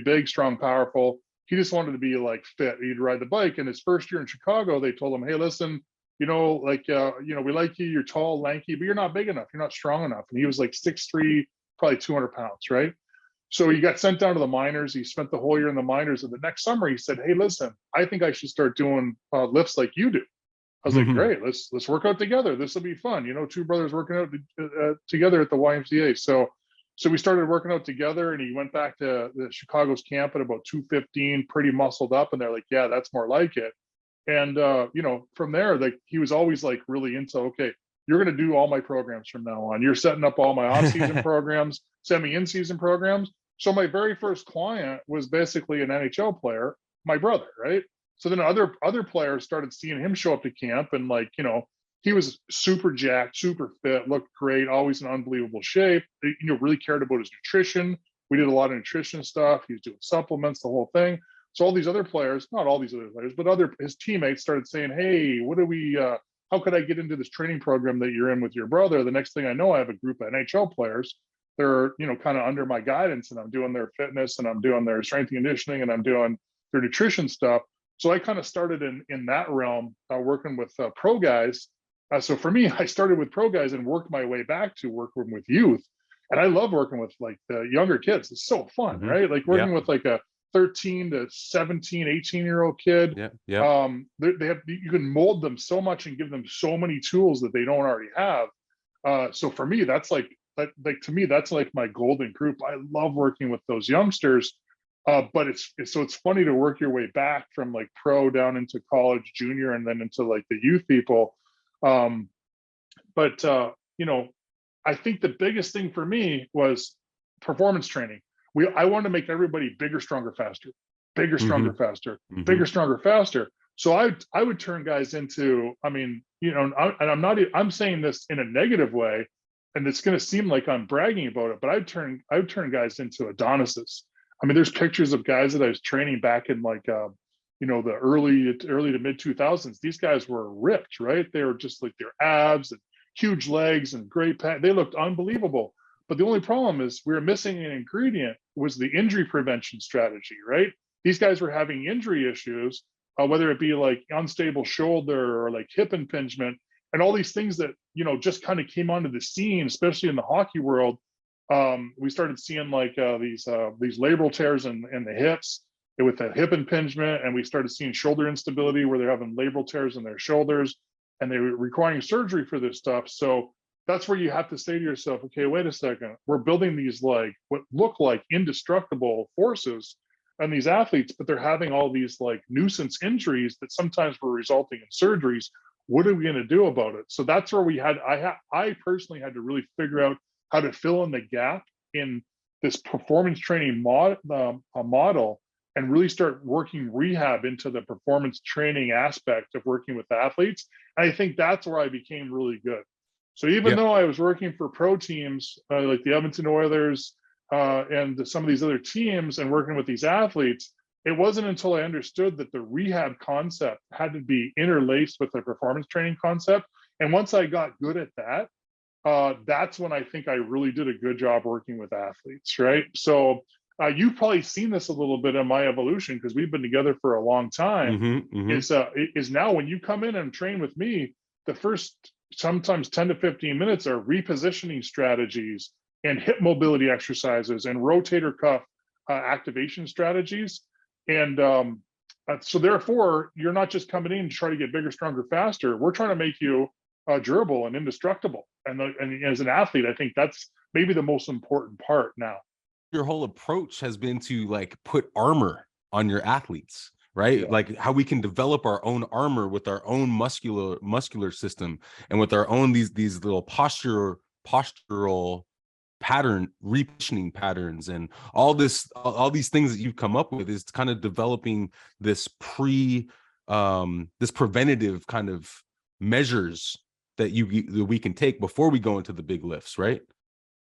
big, strong, powerful. He just wanted to be like fit. He'd ride the bike. And his first year in Chicago, they told him, hey, listen, you know, like, you know, we like you, you're tall, lanky, but you're not big enough. You're not strong enough. And he was like 6'3", probably 200 pounds, right? So he got sent down to the minors. He spent the whole year in the minors. And the next summer he said, hey, listen, I think I should start doing lifts like you do. I was like, great, let's work out together. This will be fun. You know, two brothers working out together at the YMCA. So we started working out together, and he went back to the Chicago's camp at about 215, pretty muscled up. And they're like, yeah, that's more like it. And, you know, from there, like, he was always like really into, okay, you're going to do all my programs from now on. You're setting up all my off-season programs, semi-in-season programs. So my very first client was basically an NHL player, my brother, right? So then other players started seeing him show up to camp, and, like, you know, he was super jacked, super fit, looked great, always in unbelievable shape, you know, really cared about his nutrition. We did a lot of nutrition stuff. He was doing supplements, the whole thing. So all these other players, not all these other players, but his teammates started saying, hey, how could I get into this training program that you're in with your brother? The next thing I know, I have a group of NHL players. They're, you know, kind of under my guidance, and I'm doing their fitness, and I'm doing their strength and conditioning, and I'm doing their nutrition stuff. So I kind of started in that realm, working with pro guys. So for me, I started with pro guys and worked my way back to working with youth. And I love working with like the younger kids. It's so fun, right? Like working with like a 13 to 17, 18-year-old kid. You can mold them so much and give them so many tools that they don't already have. So for me, that's like to me, that's like my golden group. I love working with those youngsters. But it's funny to work your way back from like pro down into college, junior, and then into like the youth people. You know, I think the biggest thing for me was performance training. I wanted to make everybody bigger, stronger, faster, bigger, stronger, faster, bigger, stronger, faster. So I would turn guys into, I mean, you know, I'm saying this in a negative way, and it's going to seem like I'm bragging about it, but I would turn guys into Adonises. I mean, there's pictures of guys that I was training back in like, you know, the early to mid 2000s. These guys were ripped, right? They were just like their abs and huge legs and great pants. They looked unbelievable. But the only problem is we were missing an ingredient, was the injury prevention strategy, right? These guys were having injury issues, whether it be like unstable shoulder or like hip impingement, and all these things that, you know, just kind of came onto the scene, especially in the hockey world. We started seeing like these labral tears in the hips with that hip impingement, and we started seeing shoulder instability where they're having labral tears in their shoulders, and they were requiring surgery for this stuff. So that's where you have to say to yourself, okay, wait a second, we're building these like what look like indestructible forces on these athletes, but they're having all these like nuisance injuries that sometimes were resulting in surgeries. What are we going to do about it? So that's where I personally had to really figure out how to fill in the gap in this performance training model, and really start working rehab into the performance training aspect of working with athletes. And I think that's where I became really good. So even though I was working for pro teams like the Edmonton Oilers and some of these other teams and working with these athletes, it wasn't until I understood that the rehab concept had to be interlaced with the performance training concept. And once I got good at that, that's when I think I really did a good job working with athletes, right? So you've probably seen this a little bit in my evolution because we've been together for a long time. Is now when you come in and train with me, the first sometimes 10 to 15 minutes are repositioning strategies and hip mobility exercises and rotator cuff activation strategies. And so therefore, you're not just coming in to try to get bigger, stronger, faster. We're trying to make you durable and indestructible. And as an athlete, I think that's maybe the most important part now. Your whole approach has been to like put armor on your athletes, right? Yeah. Like how we can develop our own armor with our own muscular system and with our own these little postural pattern repositioning patterns and all these things that you've come up with is kind of developing this preventative kind of measures that we can take before we go into the big lifts, right?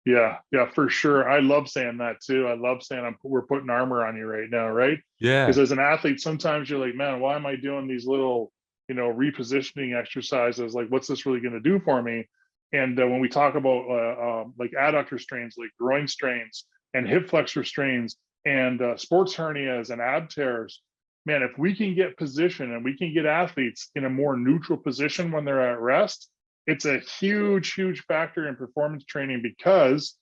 Yeah, for sure. I love saying that too. I love saying we're putting armor on you right now, right? Yeah. Because as an athlete, sometimes you're like, man, why am I doing these little, repositioning exercises? Like, what's this really going to do for me? And when we talk about like adductor strains, like groin strains and hip flexor strains and sports hernias and ab tears, man, if we can get position and we can get athletes in a more neutral position when they're at rest, it's a huge, huge factor in performance training because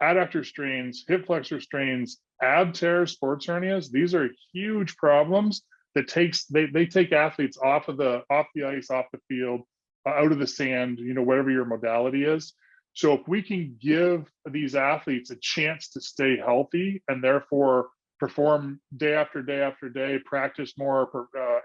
adductor strains, hip flexor strains, ab tears, sports hernias, these are huge problems that they take athletes off the ice, off the field, out of the sand, whatever your modality is. So if we can give these athletes a chance to stay healthy and therefore perform day after day after day, practice more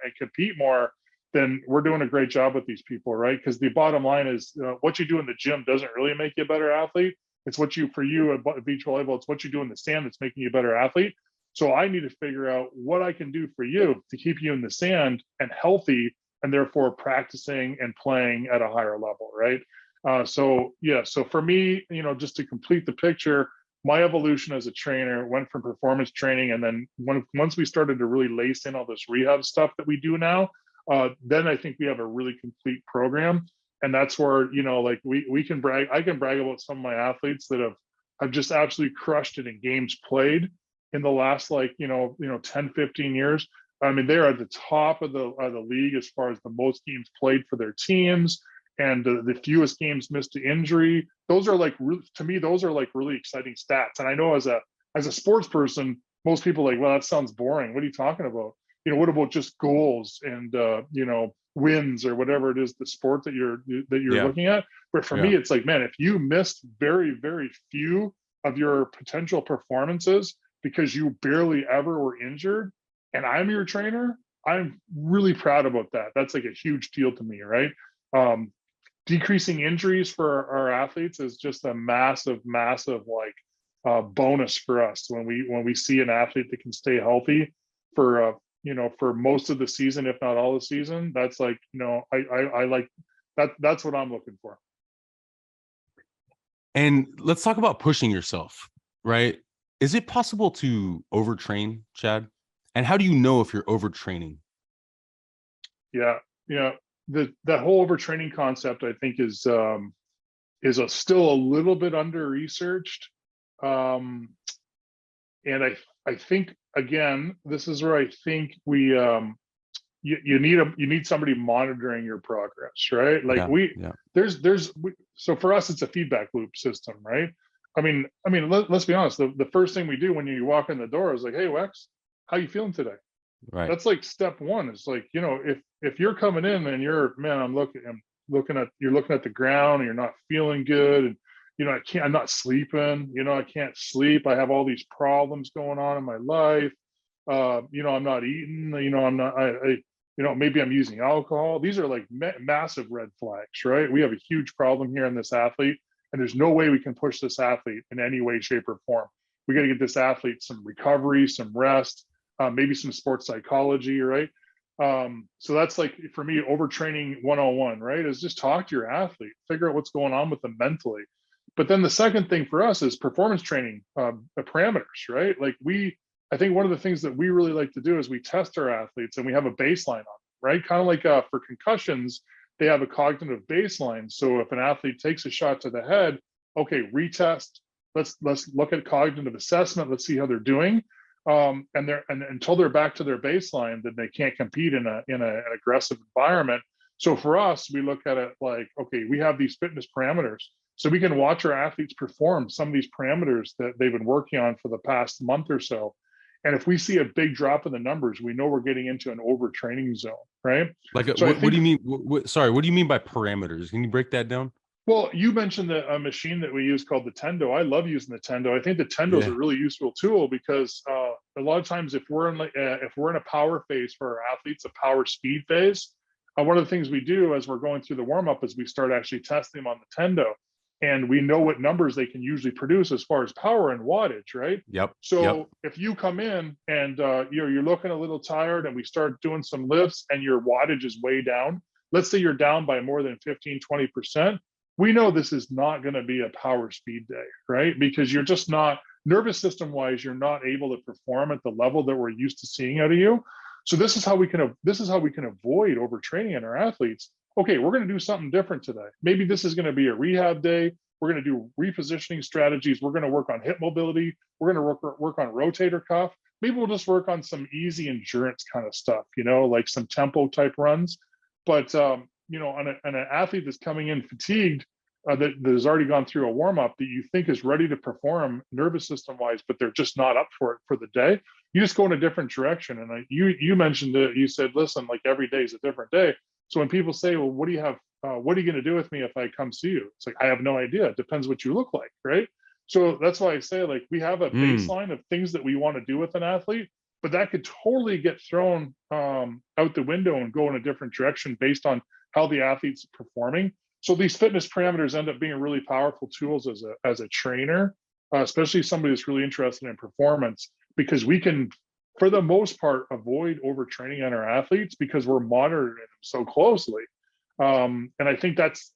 and compete more, then we're doing a great job with these people, right? Because the bottom line is what you do in the gym doesn't really make you a better athlete. It's for you at beach volleyball, it's what you do in the sand that's making you a better athlete. So I need to figure out what I can do for you to keep you in the sand and healthy and therefore practicing and playing at a higher level, right? So for me, just to complete the picture, my evolution as a trainer went from performance training. And then once we started to really lace in all this rehab stuff that we do now, then I think we have a really complete program. And that's where, like we can brag, I can brag about some of my athletes that have just absolutely crushed it in games played in the last 10, 15 years. I mean, they're at the top of the league as far as the most games played for their teams and the fewest games missed to injury. Those are to me, those are like really exciting stats. And I know as a sports person, most people are like, well, that sounds boring. What are you talking about? What about just goals and, wins or whatever it is, the sport that you're looking at. But for me, it's like, man, if you missed very, very few of your potential performances because you barely ever were injured and I'm your trainer, I'm really proud about that. That's like a huge deal to me, right? Decreasing injuries for our athletes is just a massive, massive bonus for us when we see an athlete that can stay healthy for for most of the season, if not all the season. That's I like that. That's what I'm looking for. And let's talk about pushing yourself, right? Is it possible to overtrain, Chad? And how do you know if you're overtraining? Yeah. That whole overtraining concept, I think, is still a little bit under researched. And I think, again, this is where I think you need somebody monitoring your progress, right? So for us, it's a feedback loop system, right? I mean, let's be honest. The first thing we do when you walk in the door is like, hey, Wex, how you feeling today? Right. That's like step one. It's like, if you're coming in and you're looking at the ground and you're not feeling good and I'm not sleeping, I can't sleep. I have all these problems going on in my life. I'm not eating, maybe I'm using alcohol. These are like massive red flags, right? We have a huge problem here in this athlete, and there's no way we can push this athlete in any way, shape, or form. We got to get this athlete some recovery, some rest, maybe some sports psychology, right? So that's like, for me, overtraining 101, right? Is just talk to your athlete, figure out what's going on with them mentally. But then the second thing for us is performance training, parameters, right? I think one of the things that we really like to do is we test our athletes and we have a baseline on them, right? Kind of like for concussions, they have a cognitive baseline. So if an athlete takes a shot to the head, okay, retest, let's look at cognitive assessment. Let's see how they're doing. And until they're back to their baseline, then they can't compete in an aggressive environment. So for us, we look at it like, okay, we have these fitness parameters, so we can watch our athletes perform some of these parameters that they've been working on for the past month or so. And if we see a big drop in the numbers, we know we're getting into an overtraining zone, right? Like, what do you mean? Sorry, what do you mean by parameters? Can you break that down? Well, you mentioned a machine that we use called the Tendo. I love using the Tendo. I think the Tendo is a really useful tool because a lot of times if we're in a power phase for our athletes, a power speed phase, one of the things we do as we're going through the warm up is we start actually testing them on the Tendo, and we know what numbers they can usually produce as far as power and wattage, right? Yep. So if you come in and you're looking a little tired, and we start doing some lifts and your wattage is way down, let's say you're down by more than 15-20%. We know this is not going to be a power speed day, right? Because you're just not, nervous system wise, you're not able to perform at the level that we're used to seeing out of you. So this is how we can avoid overtraining in our athletes. Okay, we're going to do something different today. Maybe this is going to be a rehab day. We're going to do repositioning strategies. We're going to work on hip mobility. We're going to work on rotator cuff. Maybe we'll just work on some easy endurance kind of stuff, like some tempo type runs. But on an athlete that's coming in fatigued, that has already gone through a warm up, that you think is ready to perform nervous system wise, but they're just not up for it for the day, you just go in a different direction. And you mentioned it. You said, listen, like every day is a different day. So when people say, well, what are you going to do with me if I come see you? It's like, I have no idea. It depends what you look like, right? So that's why I say, like, we have a baseline of things that we want to do with an athlete, but that could totally get thrown out the window and go in a different direction based on how the athlete's performing. So these fitness parameters end up being really powerful tools as a trainer, especially somebody that's really interested in performance, because we can, for the most part, avoid overtraining on our athletes because we're monitoring them so closely. And I think that's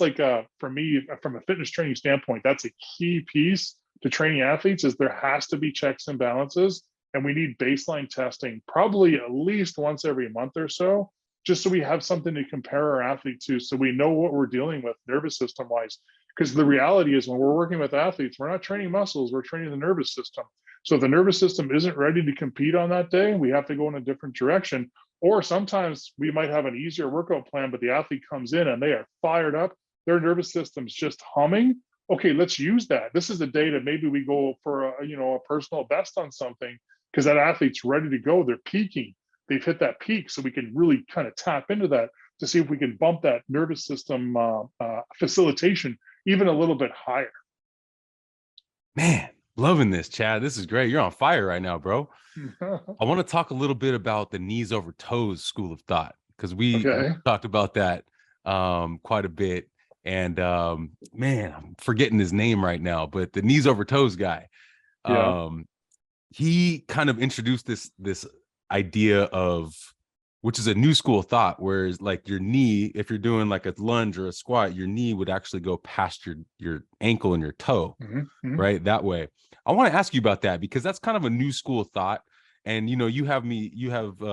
like for me, from a fitness training standpoint, that's a key piece to training athletes. Is there has to be checks and balances, and we need baseline testing probably at least once every month or so, just so we have something to compare our athlete to, so we know what we're dealing with nervous system wise. Because the reality is, when we're working with athletes, we're not training muscles, we're training the nervous system. So if the nervous system isn't ready to compete on that day, we have to go in a different direction. Or sometimes we might have an easier workout plan, but the athlete comes in and they are fired up, their nervous system's just humming. Okay, let's use that. This is the day that maybe we go for a personal best on something, because that athlete's ready to go, they're peaking. They've hit that peak, so we can really kind of tap into that to see if we can bump that nervous system facilitation even a little bit higher. Man, loving this, Chad. This is great. You're on fire right now, bro. I want to talk a little bit about the knees over toes school of thought, because we talked about that quite a bit. And man, I'm forgetting his name right now, but the knees over toes guy, he kind of introduced this idea of, which is a new school of thought, whereas like your knee, if you're doing like a lunge or a squat, your knee would actually go past your ankle and your toe, right? That way. I want to ask you about that, because that's kind of a new school of thought. And, you have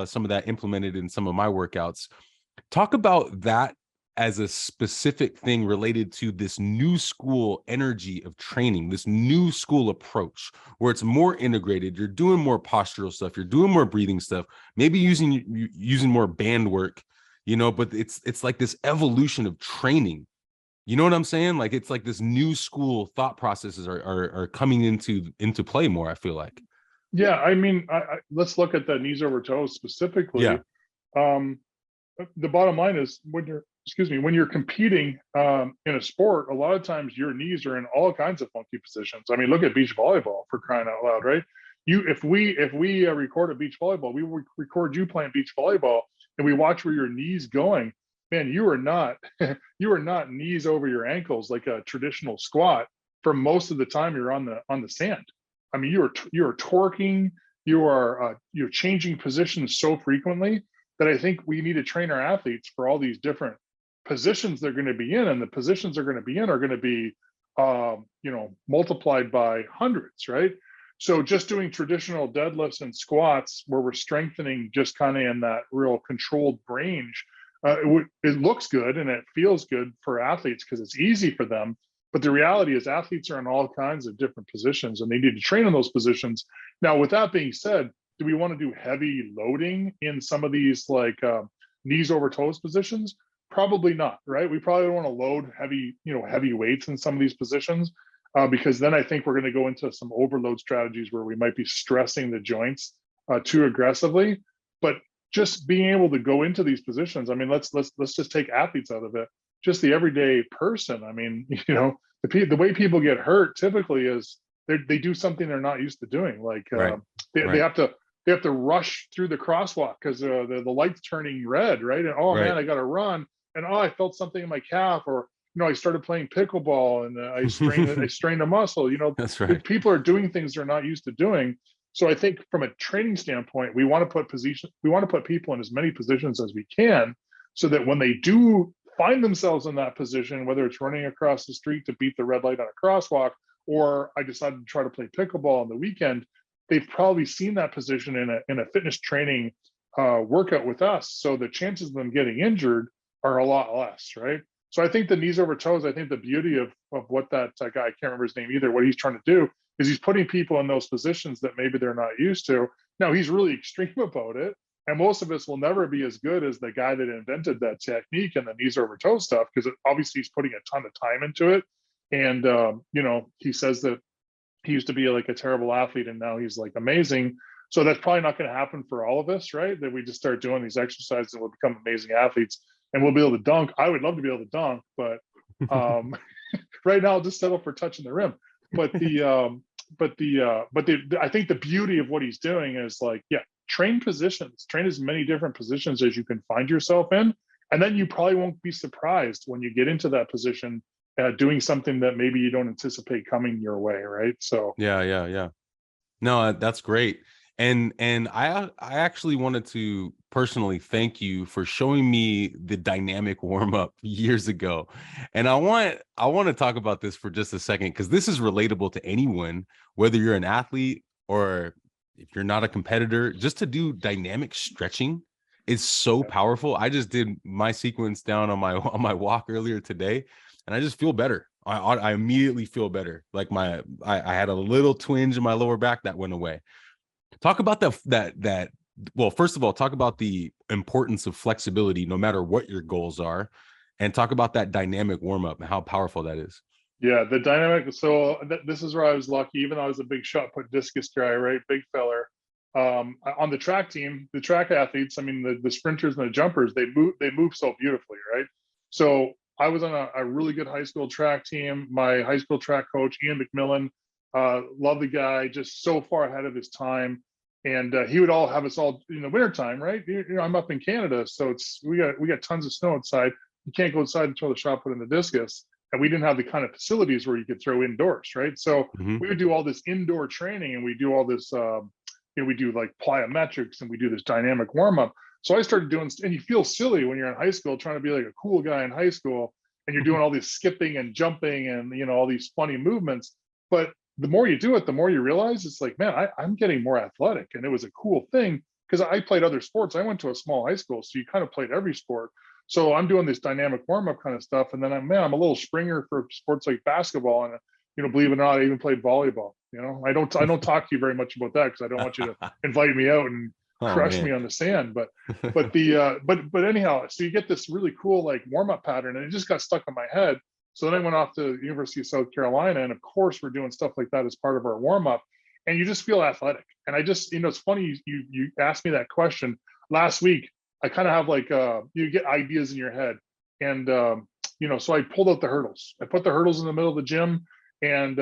some of that implemented in some of my workouts. Talk about that as a specific thing related to this new school energy of training, this new school approach where it's more integrated. You're doing more postural stuff. You're doing more breathing stuff, maybe using more band work, but it's like this evolution of training. You know what I'm saying? Like, it's like this new school thought processes are coming into play more, I feel like. Yeah. I mean, let's look at the knees over toes specifically. Yeah. The bottom line is, when you're competing in a sport, a lot of times your knees are in all kinds of funky positions. I mean, look at beach volleyball, for crying out loud, right? If we record a beach volleyball, we record you playing beach volleyball, and we watch where your knees going. Man, you are not knees over your ankles like a traditional squat. For most of the time, you're on the sand. I mean, you're torquing, you're changing positions so frequently that I think we need to train our athletes for all these different positions they're going to be in, and the positions they're going to be in are going to be multiplied by hundreds, right? So just doing traditional deadlifts and squats where we're strengthening just kind of in that real controlled range, it looks good and it feels good for athletes because it's easy for them. But the reality is athletes are in all kinds of different positions and they need to train in those positions. Now, with that being said, do we want to do heavy loading in some of these like knees over toes positions? Probably not, right? We probably don't want to load heavy weights in some of these positions because then I think we're going to go into some overload strategies where we might be stressing the joints too aggressively. But just being able to go into these positions, I mean, let's just take athletes out of it. Just the everyday person. I mean, the way people get hurt typically is they do something they're not used to doing. Like they have to rush through the crosswalk because the light's turning red, right? And man, I got to run. And I felt something in my calf, or I started playing pickleball and I strained a muscle. That's right. People are doing things they're not used to doing. So I think from a training standpoint, we want to put people in as many positions as we can, so that when they do find themselves in that position, whether it's running across the street to beat the red light on a crosswalk, or I decided to try to play pickleball on the weekend, they've probably seen that position in a fitness training workout with us. So the chances of them getting injured are a lot less, right? So I think the knees over toes, I think the beauty of what that guy, I can't remember his name either, what he's trying to do is he's putting people in those positions that maybe they're not used to. Now, he's really extreme about it. And most of us will never be as good as the guy that invented that technique and the knees over toe stuff, because obviously he's putting a ton of time into it. And, he says that he used to be like a terrible athlete and now he's like amazing. So that's probably not going to happen for all of us, right? That we just start doing these exercises and we'll become amazing athletes and we'll be able to dunk. I would love to be able to dunk, but right now I'll just settle for touching the rim. But I think the beauty of what he's doing is like, train as many different positions as you can find yourself in. And then you probably won't be surprised when you get into that position doing something that maybe you don't anticipate coming your way, right? So yeah. No, that's great. And I actually wanted to personally thank you for showing me the dynamic warm-up years ago. And I want to talk about this for just a second, because this is relatable to anyone, whether you're an athlete or if you're not a competitor. Just to do dynamic stretching is so powerful. I just did my sequence down on my walk earlier today, and I just feel better. I immediately feel better. Like I had a little twinge in my lower back that went away. Talk about that. Well, first of all, talk about the importance of flexibility, no matter what your goals are, and talk about that dynamic warm up and how powerful that is. Yeah, the dynamic. So this is where I was lucky. Even though I was a big shot put discus guy, right, big feller. On the track team, the track athletes, I mean, the sprinters and the jumpers, they move so beautifully, right? So I was on a really good high school track team. My high school track coach, Ian McMillan, love the guy, just so far ahead of his time. And he would all have us all in the wintertime, right? I'm up in Canada, so we got tons of snow outside. You can't go outside and throw the shot put in the discus. And we didn't have the kind of facilities where you could throw indoors, right? So we would do all this indoor training and we do all this, we do like plyometrics and we do this dynamic warm up. So I started doing, and you feel silly when you're in high school trying to be like a cool guy in high school and you're doing all this skipping and jumping and, all these funny movements. But the more you do it, the more you realize it's like, man, I'm getting more athletic. And it was a cool thing because I played other sports. I went to a small high school, so you kind of played every sport. So I'm doing this dynamic warm-up kind of stuff. And then I'm a little springer for sports like basketball. And, believe it or not, I even played volleyball. I don't talk to you very much about that because I don't want you to invite me out and crush me on the sand. But anyhow, so you get this really cool like warm-up pattern and it just got stuck in my head. So then I went off to the University of South Carolina. And of course, we're doing stuff like that as part of our warm-up. And you just feel athletic. And I just, it's funny, you asked me that question last week. I kind of have like, you get ideas in your head. And, so I pulled out the hurdles. I put the hurdles in the middle of the gym. And,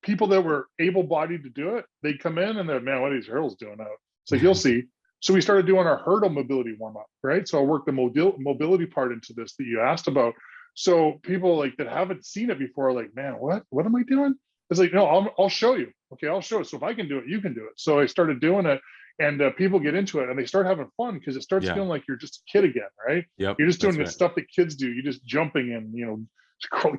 people that were able-bodied to do it, they'd come in and they're, man, what are these hurdles doing out? So you'll see. So we started doing our hurdle mobility warm-up, right? So I worked the mobility part into this that you asked about. So people like that haven't seen it before are like, man, what am I doing? It's like, no, I'll show you. Okay, I'll show it. So if I can do it, you can do it. So I started doing it. And people get into it and they start having fun because it starts feeling like you're just a kid again, right? Yep, you're just doing the stuff that kids do. You're just jumping and,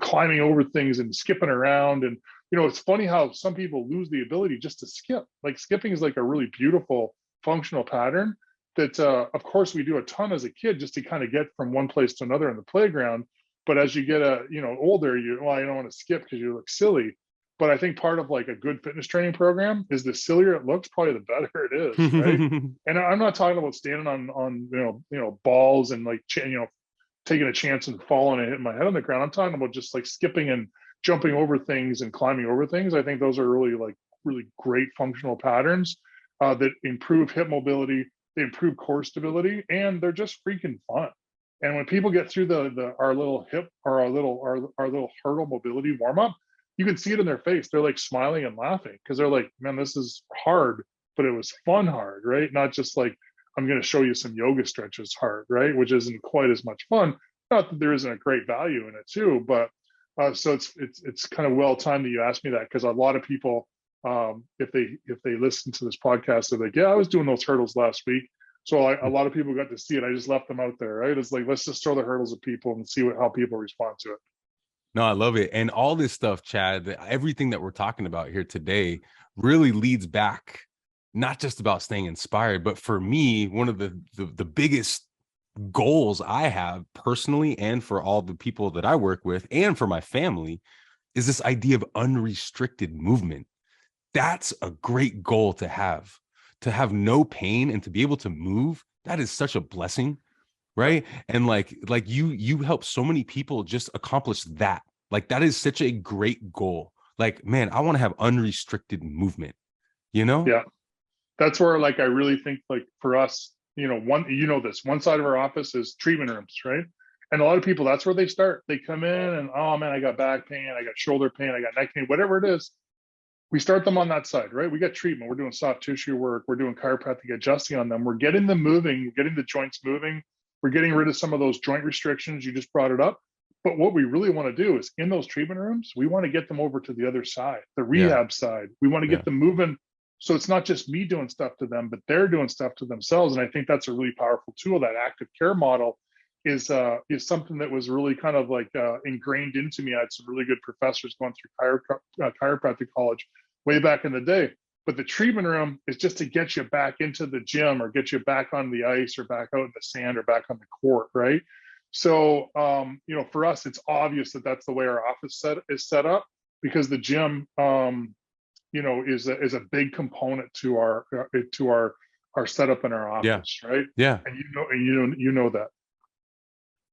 climbing over things and skipping around. And, it's funny how some people lose the ability just to skip. Like skipping is like a really beautiful functional pattern that, of course, we do a ton as a kid just to kind of get from one place to another in the playground. But as you get older, I don't want to skip because you look silly. But I think part of like a good fitness training program is the sillier it looks, probably the better it is, right? And I'm not talking about standing on balls and like taking a chance and falling and hitting my head on the ground. I'm talking about just like skipping and jumping over things and climbing over things. I think those are really great functional patterns that improve hip mobility, they improve core stability, and they're just freaking fun. And when people get through our little hip or our little hurdle mobility warm up, you can see it in their face. They're like smiling and laughing because they're like, man, this is hard, but it was fun hard, right? Not just like, I'm going to show you some yoga stretches hard, right? Which isn't quite as much fun. Not that there isn't a great value in it too, but so it's kind of well timed that you asked me that, because a lot of people, if they listen to this podcast, they're like, yeah, I was doing those hurdles last week. So a lot of people got to see it. I just left them out there, right? It's like, let's just throw the hurdles at people and see how people respond to it. No, I love it. And all this stuff, Chad, everything that we're talking about here today really leads back, not just about staying inspired, but for me, one of the biggest goals I have personally, and for all the people that I work with and for my family, is this idea of unrestricted movement. That's a great goal to have no pain and to be able to move. That is such a blessing. Right. And like you help so many people just accomplish that. Like, that is such a great goal. Like, man, I want to have unrestricted movement, Yeah. That's where, like, I really think, like, for us, one side of our office is treatment rooms, right? And a lot of people, that's where they start. They come in and, oh man, I got back pain, I got shoulder pain, I got neck pain, whatever it is. We start them on that side, right? We got treatment. We're doing soft tissue work. We're doing chiropractic adjusting on them. We're getting them moving, getting the joints moving. We're getting rid of some of those joint restrictions. You just brought it up. But what we really want to do is, in those treatment rooms, we want to get them over to the other side, the rehab side. We want to get them moving. So it's not just me doing stuff to them, but they're doing stuff to themselves. And I think that's a really powerful tool. That active care model is something that was really kind of like ingrained into me. I had some really good professors going through chiropractic college way back in the day. But the treatment room is just to get you back into the gym, or get you back on the ice, or back out in the sand, or back on the court, right? So, for us, it's obvious that that's the way our office is set up, because the gym, is a big component to our setup in our office, right? Yeah. And you know that.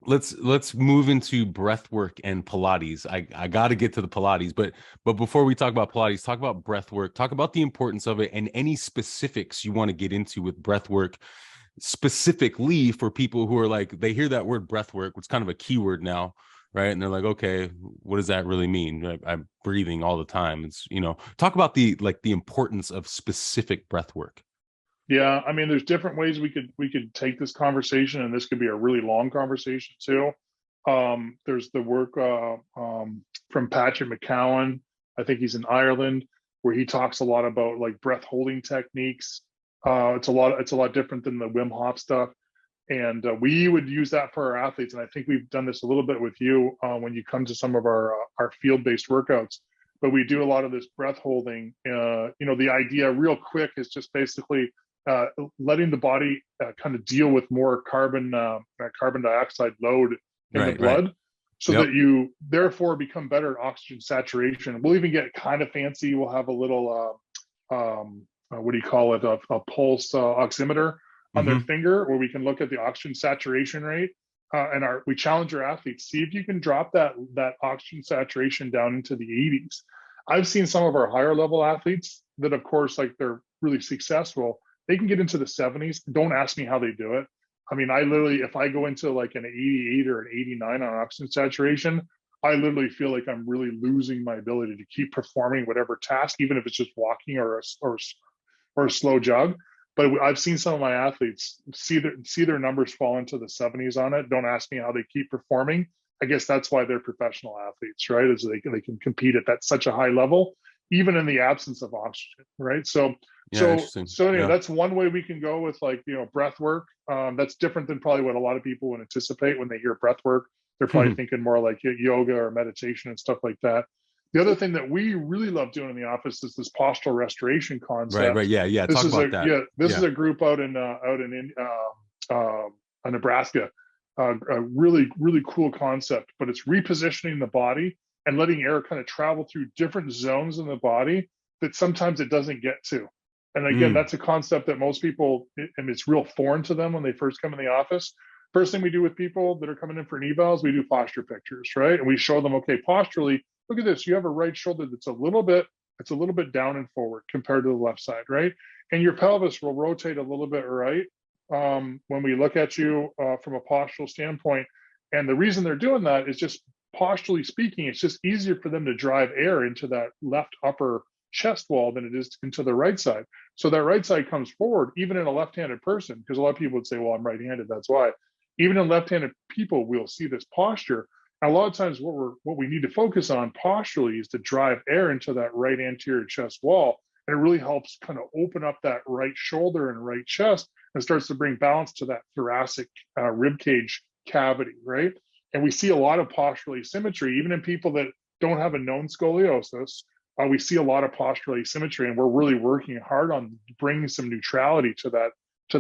Let's move into breath work and Pilates. I got to get to the Pilates, but before we talk about Pilates, talk about breath work, talk about the importance of it, and any specifics you want to get into with breath work, specifically for people who are like, they hear that word breath work, which is kind of a keyword now, right? And they're like, okay, what does that really mean? I'm breathing all the time. It's, talk about the importance of specific breath work. Yeah, I mean, there's different ways we could take this conversation, and this could be a really long conversation too. There's the work from Patrick McCowan. I think he's in Ireland, where he talks a lot about like breath holding techniques. It's a lot different than the Wim Hof stuff, and we would use that for our athletes. And I think we've done this a little bit with you when you come to some of our field-based workouts. But we do a lot of this breath holding. The idea, real quick, is just basically letting the body kind of deal with more carbon dioxide load in the blood, so that you therefore become better at oxygen saturation. We'll even get kind of fancy. We'll have a little what do you call it, a pulse oximeter on their finger, where we can look at the oxygen saturation rate, and we challenge our athletes, see if you can drop that oxygen saturation down into the 80s. I've seen some of our higher level athletes that, of course, like, they're really successful, they can get into the 70s. Don't ask me how they do it. I mean, I literally, if I go into like an 88 or an 89 on oxygen saturation, I literally feel like I'm really losing my ability to keep performing whatever task, even if it's just walking or a slow jog. But I've seen some of my athletes see their numbers fall into the 70s on it. Don't ask me how they keep performing. I guess that's why they're professional athletes, right? Is they can compete at that such a high level, even in the absence of oxygen, right? So anyway, that's one way we can go with, like, breath work. That's different than probably what a lot of people would anticipate when they hear breath work. They're probably thinking more like yoga or meditation and stuff like that. The other thing that we really love doing in the office is this postural restoration concept. Right. Yeah. Talk about that. This is a group out in Nebraska a really, really cool concept, but it's repositioning the body and letting air kind of travel through different zones in the body that sometimes it doesn't get to. And again, that's a concept that most people, and it's real foreign to them when they first come in the office. First thing we do with people that are coming in for an evals, we do posture pictures, right? And we show them, okay, posturally, look at this. You have a right shoulder that's a little bit down and forward compared to the left side, right? And your pelvis will rotate a little bit right when we look at you from a postural standpoint. And the reason they're doing that is just posturally speaking, it's just easier for them to drive air into that left upper chest wall than it is into the right side. So that right side comes forward, even in a left-handed person, because a lot of people would say, well, I'm right-handed, that's why. Even in left-handed people, we'll see this posture. And a lot of times what we need to focus on posturally is to drive air into that right anterior chest wall. And it really helps kind of open up that right shoulder and right chest and starts to bring balance to that thoracic rib cage cavity, right? And we see a lot of postural asymmetry, even in people that don't have a known scoliosis. We see a lot of postural asymmetry, and we're really working hard on bringing some neutrality to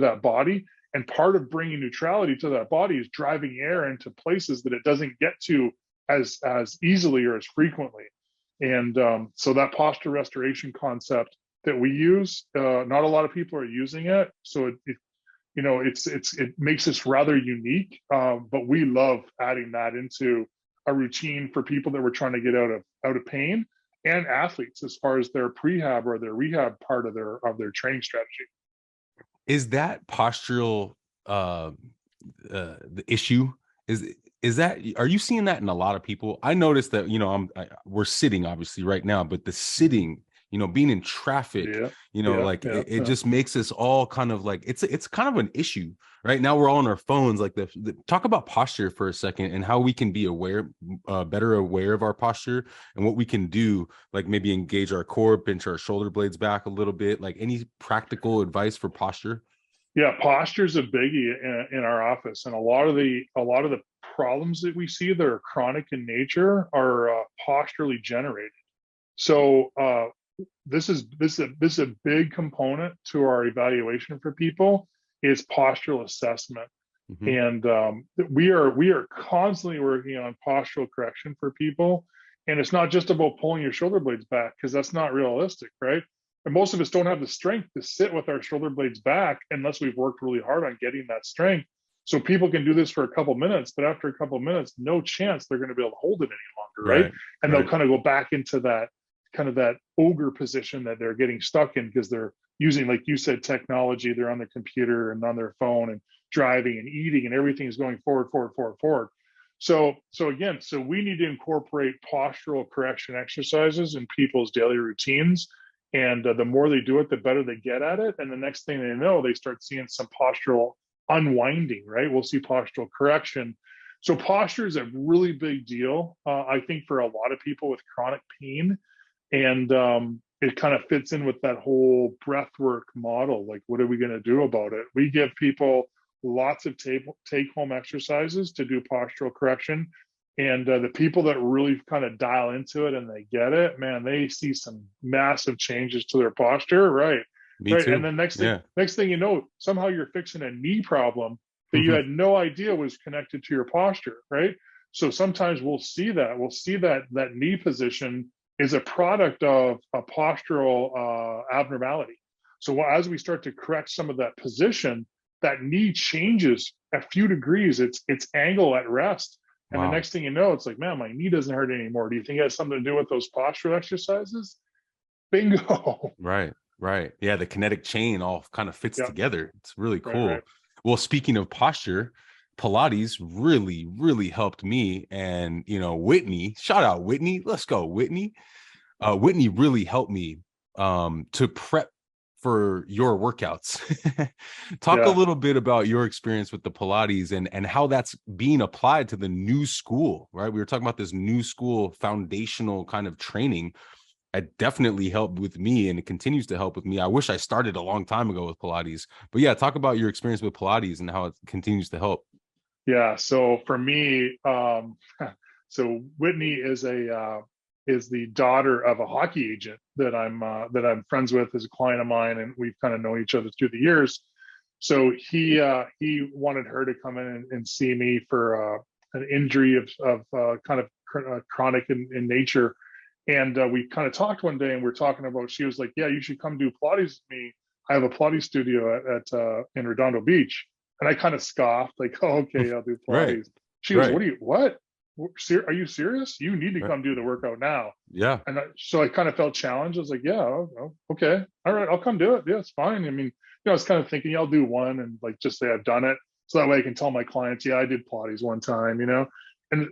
that body. And part of bringing neutrality to that body is driving air into places that it doesn't get to as easily or as frequently. And so that posture restoration concept that we use, not a lot of people are using it. So it makes us rather unique, but we love adding that into a routine for people that we're trying to get out of pain, and athletes as far as their prehab or their rehab part of their training strategy. Is that postural the issue? Is that, are you seeing that in a lot of people? I noticed that, we're sitting obviously right now, but the sitting, being in traffic, it just makes us all kind of like, it's kind of an issue right now. We're all on our phones. Like talk about posture for a second and how we can be better aware of our posture and what we can do, like maybe engage our core, pinch our shoulder blades back a little bit, like any practical advice for posture. Yeah, posture is a biggie in our office, and a lot of the problems that we see that are chronic in nature are posturally generated. So this is a big component to our evaluation for people is postural assessment, and we are constantly working on postural correction for people, and it's not just about pulling your shoulder blades back, because that's not realistic, right? And most of us don't have the strength to sit with our shoulder blades back unless we've worked really hard on getting that strength. So people can do this for a couple minutes, but after a couple minutes, no chance they're going to be able to hold it any longer, right? And they'll kind of go back into that kind of that ogre position that they're getting stuck in because they're using, like you said, technology. They're on their computer and on their phone and driving and eating, and everything is going forward. So we need to incorporate postural correction exercises in people's daily routines. And the more they do it, the better they get at it. And the next thing they know, they start seeing some postural unwinding, right? We'll see postural correction. So posture is a really big deal, I think, for a lot of people with chronic pain. And it kind of fits in with that whole breathwork model. Like, what are we going to do about it? We give people lots of take-home exercises to do postural correction. And the people that really kind of dial into it and they get it, man, they see some massive changes to their posture, right? Me too. And then next thing you know, somehow you're fixing a knee problem that you had no idea was connected to your posture, right? So sometimes we'll see that knee position is a product of a postural abnormality. So as we start to correct some of that position, that knee changes a few degrees, its angle at rest. And the next thing you know, it's like, man, my knee doesn't hurt anymore. Do you think it has something to do with those postural exercises? Bingo. Right. Yeah, the kinetic chain all kind of fits together. It's really cool. Right. Well, speaking of posture, Pilates really, really helped me. And, Whitney, shout out Whitney. Let's go, Whitney. Whitney really helped me to prep for your workouts. Talk a little bit about your experience with the Pilates and how that's being applied to the new school, right? We were talking about this new school foundational kind of training. It definitely helped with me, and it continues to help with me. I wish I started a long time ago with Pilates, but yeah, talk about your experience with Pilates and how it continues to help. Yeah. So for me, so Whitney is the daughter of a hockey agent that I'm friends with as a client of mine, and we've kind of known each other through the years. So he wanted her to come in and see me for an injury of kind of chronic in nature. And we kind of talked one day, and we're talking about, she was like, yeah, you should come do Pilates with me. I have a Pilates studio at in Redondo Beach. And I kind of scoffed, like, oh, okay, I'll do Pilates. Right. She goes, what? Are you serious? You need to Right. come do the workout now. Yeah. And so I kind of felt challenged. I was like, yeah, okay. All right, I'll come do it. Yeah, it's fine. I mean, I was kind of thinking, yeah, I'll do one and like just say I've done it. So that way I can tell my clients, yeah, I did Pilates one time, And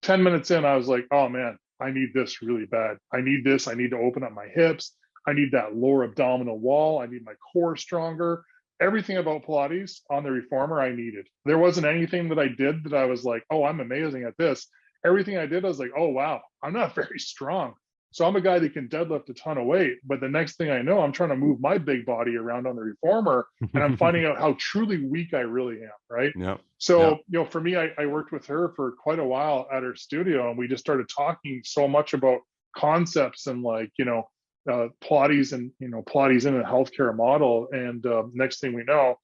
10 minutes in, I was like, oh man, I need this really bad. I need this. I need to open up my hips. I need that lower abdominal wall. I need my core stronger. Everything about Pilates on the reformer, I needed. There wasn't anything that I did that I was like, oh, I'm amazing at this. Everything I did, I was like, oh, wow, I'm not very strong. So I'm a guy that can deadlift a ton of weight. But the next thing I know, I'm trying to move my big body around on the reformer, and I'm finding out how truly weak I really am, right? Yep. So, for me, I worked with her for quite a while at her studio, and we just started talking so much about concepts and like, Pilates and, Pilates in a healthcare model. And next thing we know,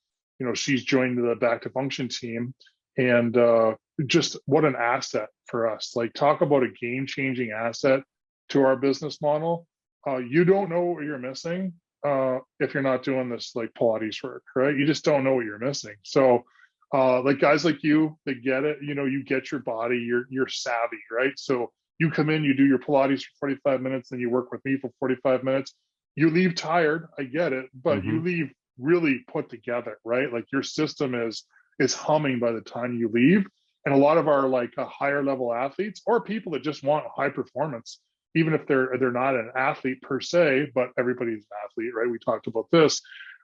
she's joined the Back to Function team, and just what an asset for us. Like, talk about a game-changing asset to our business model. You don't know what you're missing if you're not doing this like Pilates work, right? You just don't know what you're missing. So like guys like you that get it, you get your body, you're savvy, right? So you come in, you do your Pilates for 45 minutes, then you work with me for 45 minutes. You leave tired, I get it, but you leave really put together, right? Like your system is humming by the time you leave. And a lot of our like higher level athletes or people that just want high performance, even if they're not an athlete per se, but everybody's an athlete, right? We talked about this.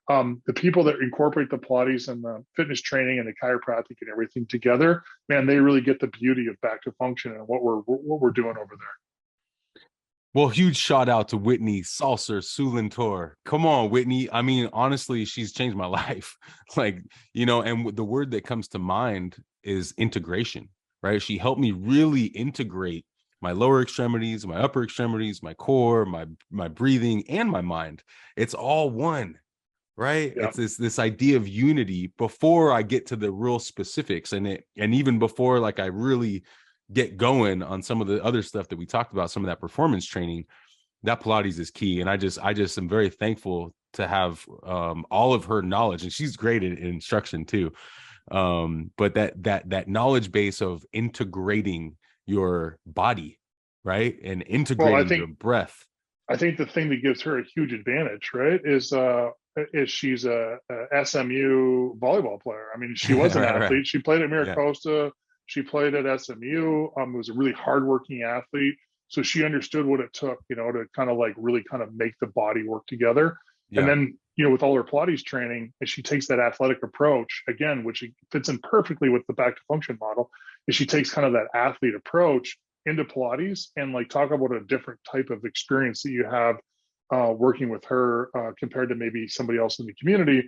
The people that incorporate the Pilates and the fitness training and the chiropractic and everything together, man, they really get the beauty of Back to Function and what we're doing over there. Well, huge shout out to Whitney Salser Sulentor. Come on, Whitney. I mean, honestly, she's changed my life. Like, and the word that comes to mind is integration, right? She helped me really integrate my lower extremities, my upper extremities, my core, my breathing, and my mind. It's all one, right? Yeah. It's this idea of unity before I get to the real specifics, and even before like I really get going on some of the other stuff that we talked about, some of that performance training, that Pilates is key. And I just am very thankful to have all of her knowledge, and she's great in instruction too. But that knowledge base of integrating your body, right? And integrating your breath. I think the thing that gives her a huge advantage, right, is she's a SMU volleyball player. I mean, she was an athlete. Right. She played at Miracosta. Yeah. She played at SMU. Was a really hardworking athlete. So she understood what it took, to kind of like really kind of make the body work together. Yeah. And then, with all her Pilates training, and she takes that athletic approach again, which fits in perfectly with the Back to Function model, is she takes kind of that athlete approach into Pilates and like talk about a different type of experience that you have working with her compared to maybe somebody else in the community.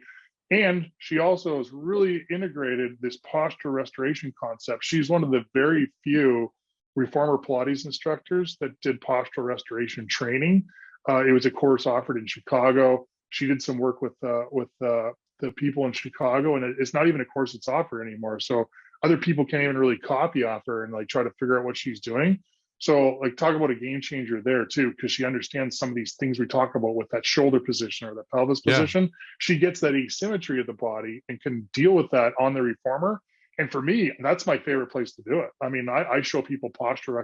And she also has really integrated this posture restoration concept. She's one of the very few reformer Pilates instructors that did posture restoration training. It was a course offered in Chicago. She did some work with the people in Chicago, and it's not even a course that's offered anymore. So other people can't even really copy off her and like try to figure out what she's doing. So like talk about a game changer there too, because she understands some of these things we talk about with that shoulder position or the pelvis position. She gets that asymmetry of the body and can deal with that on the reformer. And for me, that's my favorite place to do it. I mean, I show people posture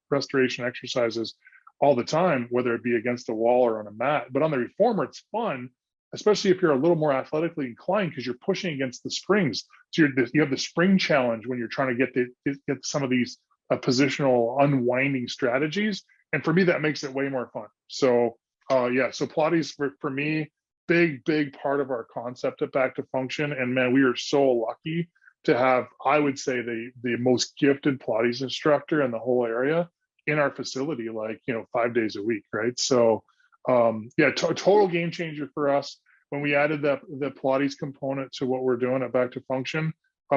restoration exercises all the time, whether it be against the wall or on a mat. But on the reformer, it's fun, especially if you're a little more athletically inclined, because you're pushing against the springs. So you have the spring challenge when you're trying to get some of these positional unwinding strategies. And for me, that makes it way more fun. So so Pilates for me, big part of our concept of Back to Function. And man, we are so lucky to have, I would say, the most gifted Pilates instructor in the whole area in our facility, like, 5 days a week, right? So total game changer for us. When we added the Pilates component to what we're doing at Back to Function,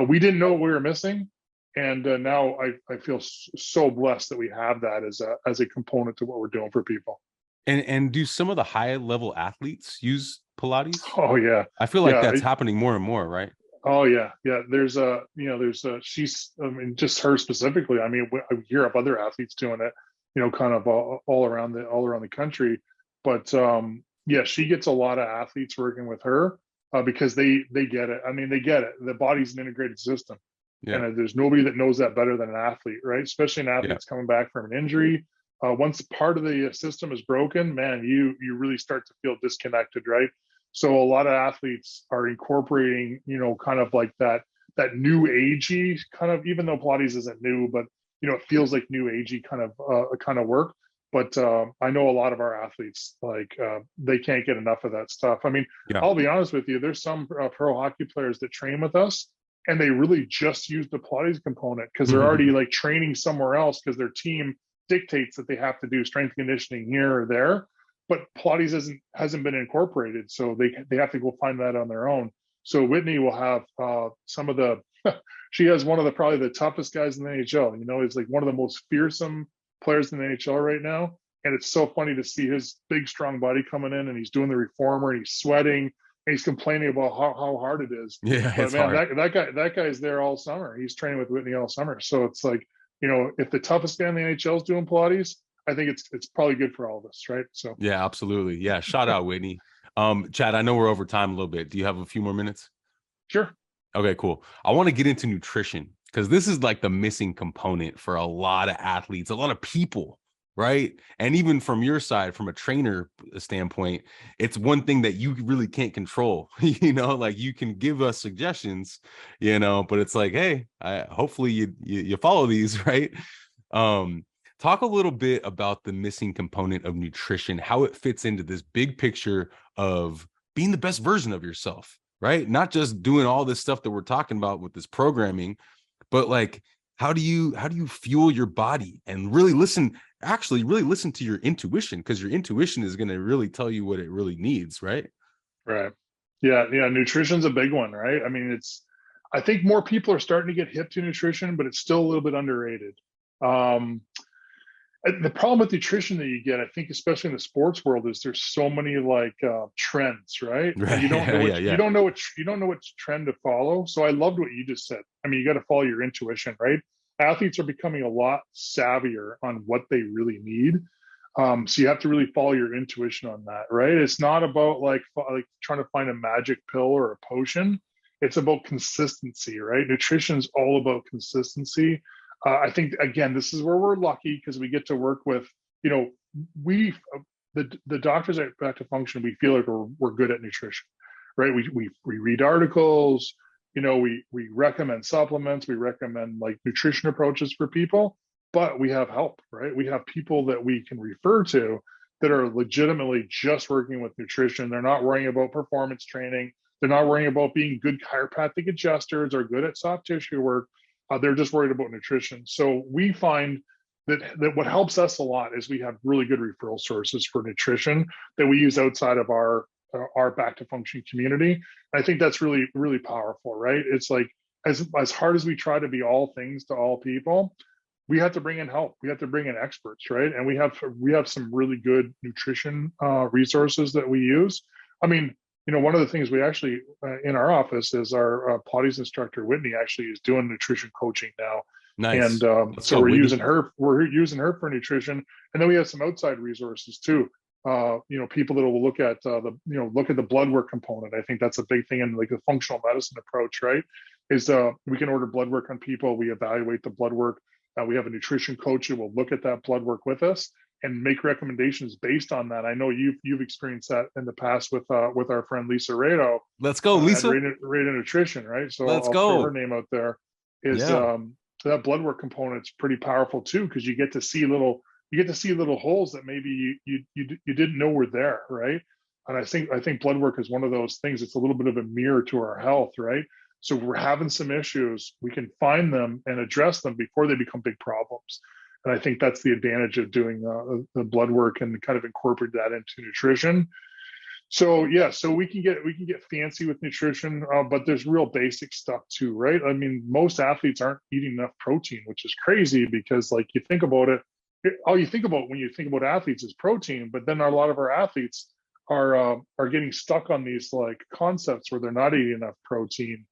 we didn't know what we were missing. And now I feel so blessed that we have that as a component to what we're doing for people. And do some of the high level athletes use Pilates? Oh yeah. I feel like Yeah. that's happening more and more, right? Oh yeah. Yeah. She's, I mean, just her specifically. I mean, I hear of other athletes doing it, kind of all around the country. But yeah, she gets a lot of athletes working with her because they get it. I mean, they get it. The body's an integrated system. Yeah. And there's nobody that knows that better than an athlete, right? Especially an athlete that's coming back from an injury. Once part of the system is broken, man, you really start to feel disconnected, right? So a lot of athletes are incorporating, kind of like that new agey kind of, even though Pilates isn't new, but it feels like new agey kind of work. But I know a lot of our athletes, like they can't get enough of that stuff. I mean, I'll be honest with you, there's some pro hockey players that train with us, and they really just use the Pilates component because they're already like training somewhere else because their team dictates that they have to do strength conditioning here or there, but Pilates hasn't been incorporated, so they have to go find that on their own. So Whitney will have some of the she has one of the probably the toughest guys in the NHL. He's like one of the most fearsome players in the NHL right now, and it's so funny to see his big strong body coming in, and he's doing the reformer, and he's sweating, and he's complaining about how hard it is. Yeah, but man, that guy's there all summer. He's training with Whitney all summer, so it's like, if the toughest guy in the NHL is doing Pilates, I think it's probably good for all of us, right? So yeah, absolutely. Yeah, shout out Whitney. Chad, I know we're over time a little bit. Do you have a few more minutes? Sure. Okay, cool. I want to get into nutrition because this is like the missing component for a lot of athletes, a lot of people, right? And even from your side, from a trainer standpoint, it's one thing that you really can't control. Like you can give us suggestions, but it's like, hey, hopefully you follow these, right? Talk a little bit about the missing component of nutrition, how it fits into this big picture of being the best version of yourself, right? Not just doing all this stuff that we're talking about with this programming, but like, how do you fuel your body and really listen to your intuition? Because your intuition is going to really tell you what it really needs, right? Right. Yeah. Nutrition's a big one, right? I mean, I think more people are starting to get hip to nutrition, but it's still a little bit underrated. The problem with nutrition that you get, I think, especially in the sports world, is there's so many like trends, right? And you don't know which trend to follow. So I loved what you just said. I mean, you got to follow your intuition, right? Athletes are becoming a lot savvier on what they really need. So you have to really follow your intuition on that, right? It's not about like trying to find a magic pill or a potion. It's about consistency, right? Nutrition is all about consistency. I think, again, this is where we're lucky because we get to work with, the doctors at Back to Function, we feel like we're good at nutrition, right? We read articles, we recommend supplements, we recommend like nutrition approaches for people, but we have help, right? We have people that we can refer to that are legitimately just working with nutrition. They're not worrying about performance training. They're not worrying about being good chiropractic adjusters or good at soft tissue work. They're just worried about nutrition. So we find that what helps us a lot is we have really good referral sources for nutrition that we use outside of our Back to Function community. And I think that's really, really powerful, right? It's like as hard as we try to be all things to all people, we have to bring in help. We have to bring in experts, right? And we have some really good nutrition resources that we use. I mean, one of the things we actually in our office is our Pilates instructor Whitney actually is doing nutrition coaching now. Nice. And so we're using her for nutrition, and then we have some outside resources too. People that will look at the blood work component. I think that's a big thing in like the functional medicine approach, right? Is we can order blood work on people. We evaluate the blood work. We have a nutrition coach who will look at that blood work with us and make recommendations based on that. I know you've experienced that in the past with our friend Lisa Rado. Let's go, Lisa. Rado Nutrition, right? So Let's I'll go. throw her name out there. That blood work component's pretty powerful too, because you get to see little holes that maybe you didn't know were there, right? And I think blood work is one of those things. It's a little bit of a mirror to our health, right? So if we're having some issues, we can find them and address them before they become big problems. And I think that's the advantage of doing the blood work and kind of incorporate that into nutrition. So we can get fancy with nutrition, but there's real basic stuff too, right? I mean, most athletes aren't eating enough protein, which is crazy because like you think about it, all you think about when you think about athletes is protein, but then a lot of our athletes are getting stuck on these like concepts where they're not eating enough protein.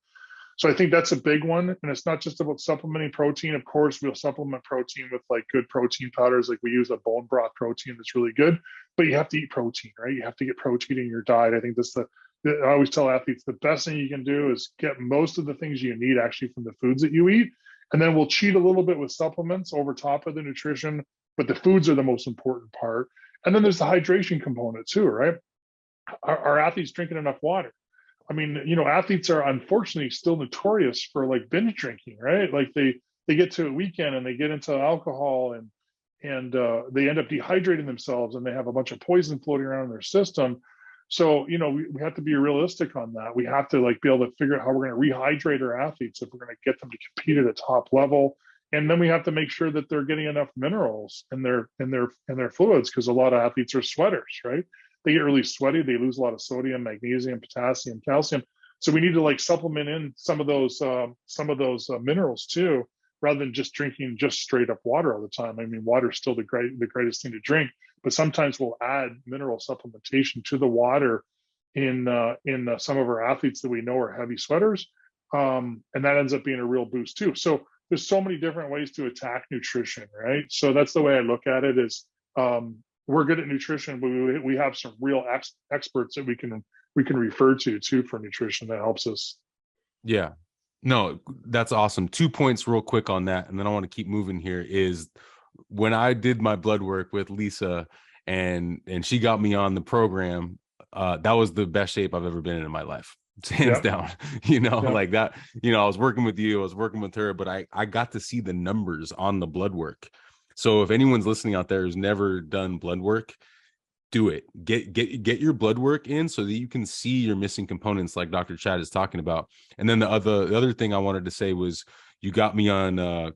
So I think that's a big one. And it's not just about supplementing protein. Of course, we'll supplement protein with like good protein powders. Like we use a bone broth protein that's really good, but you have to eat protein, right? You have to get protein in your diet. I think that's I always tell athletes the best thing you can do is get most of the things you need actually from the foods that you eat. And then we'll cheat a little bit with supplements over top of the nutrition, but the foods are the most important part. And then there's the hydration component too, right? Are athletes drinking enough water? I mean, athletes are unfortunately still notorious for like binge drinking, right? Like they get to a weekend and they get into alcohol and they end up dehydrating themselves and they have a bunch of poison floating around in their system. So, we have to be realistic on that. We have to like be able to figure out how we're going to rehydrate our athletes if we're going to get them to compete at a top level. And then we have to make sure that they're getting enough minerals in their fluids, because a lot of athletes are sweaters, right? They get really sweaty. They lose a lot of sodium, magnesium, potassium, calcium. So we need to like supplement in some of those minerals too, rather than just drinking just straight up water all the time. I mean, water is still the greatest thing to drink, but sometimes we'll add mineral supplementation to the water in some of our athletes that we know are heavy sweaters, and that ends up being a real boost too. So there's so many different ways to attack nutrition, right? So that's the way I look at it. Is we're good at nutrition, but we have some real experts that we can refer to too for nutrition that helps us. Yeah, no, that's awesome. 2 points real quick on that, and then I want to keep moving here. Is when I did my blood work with Lisa and she got me on the program, that was the best shape I've ever been in my life, hands down. Like that, I was working with you, I was working with her, but I got to see the numbers on the blood work. So if anyone's listening out there who's never done blood work, do it. Get your blood work in so that you can see your missing components like Dr. Chad is talking about. And then the other thing I wanted to say was you got me on a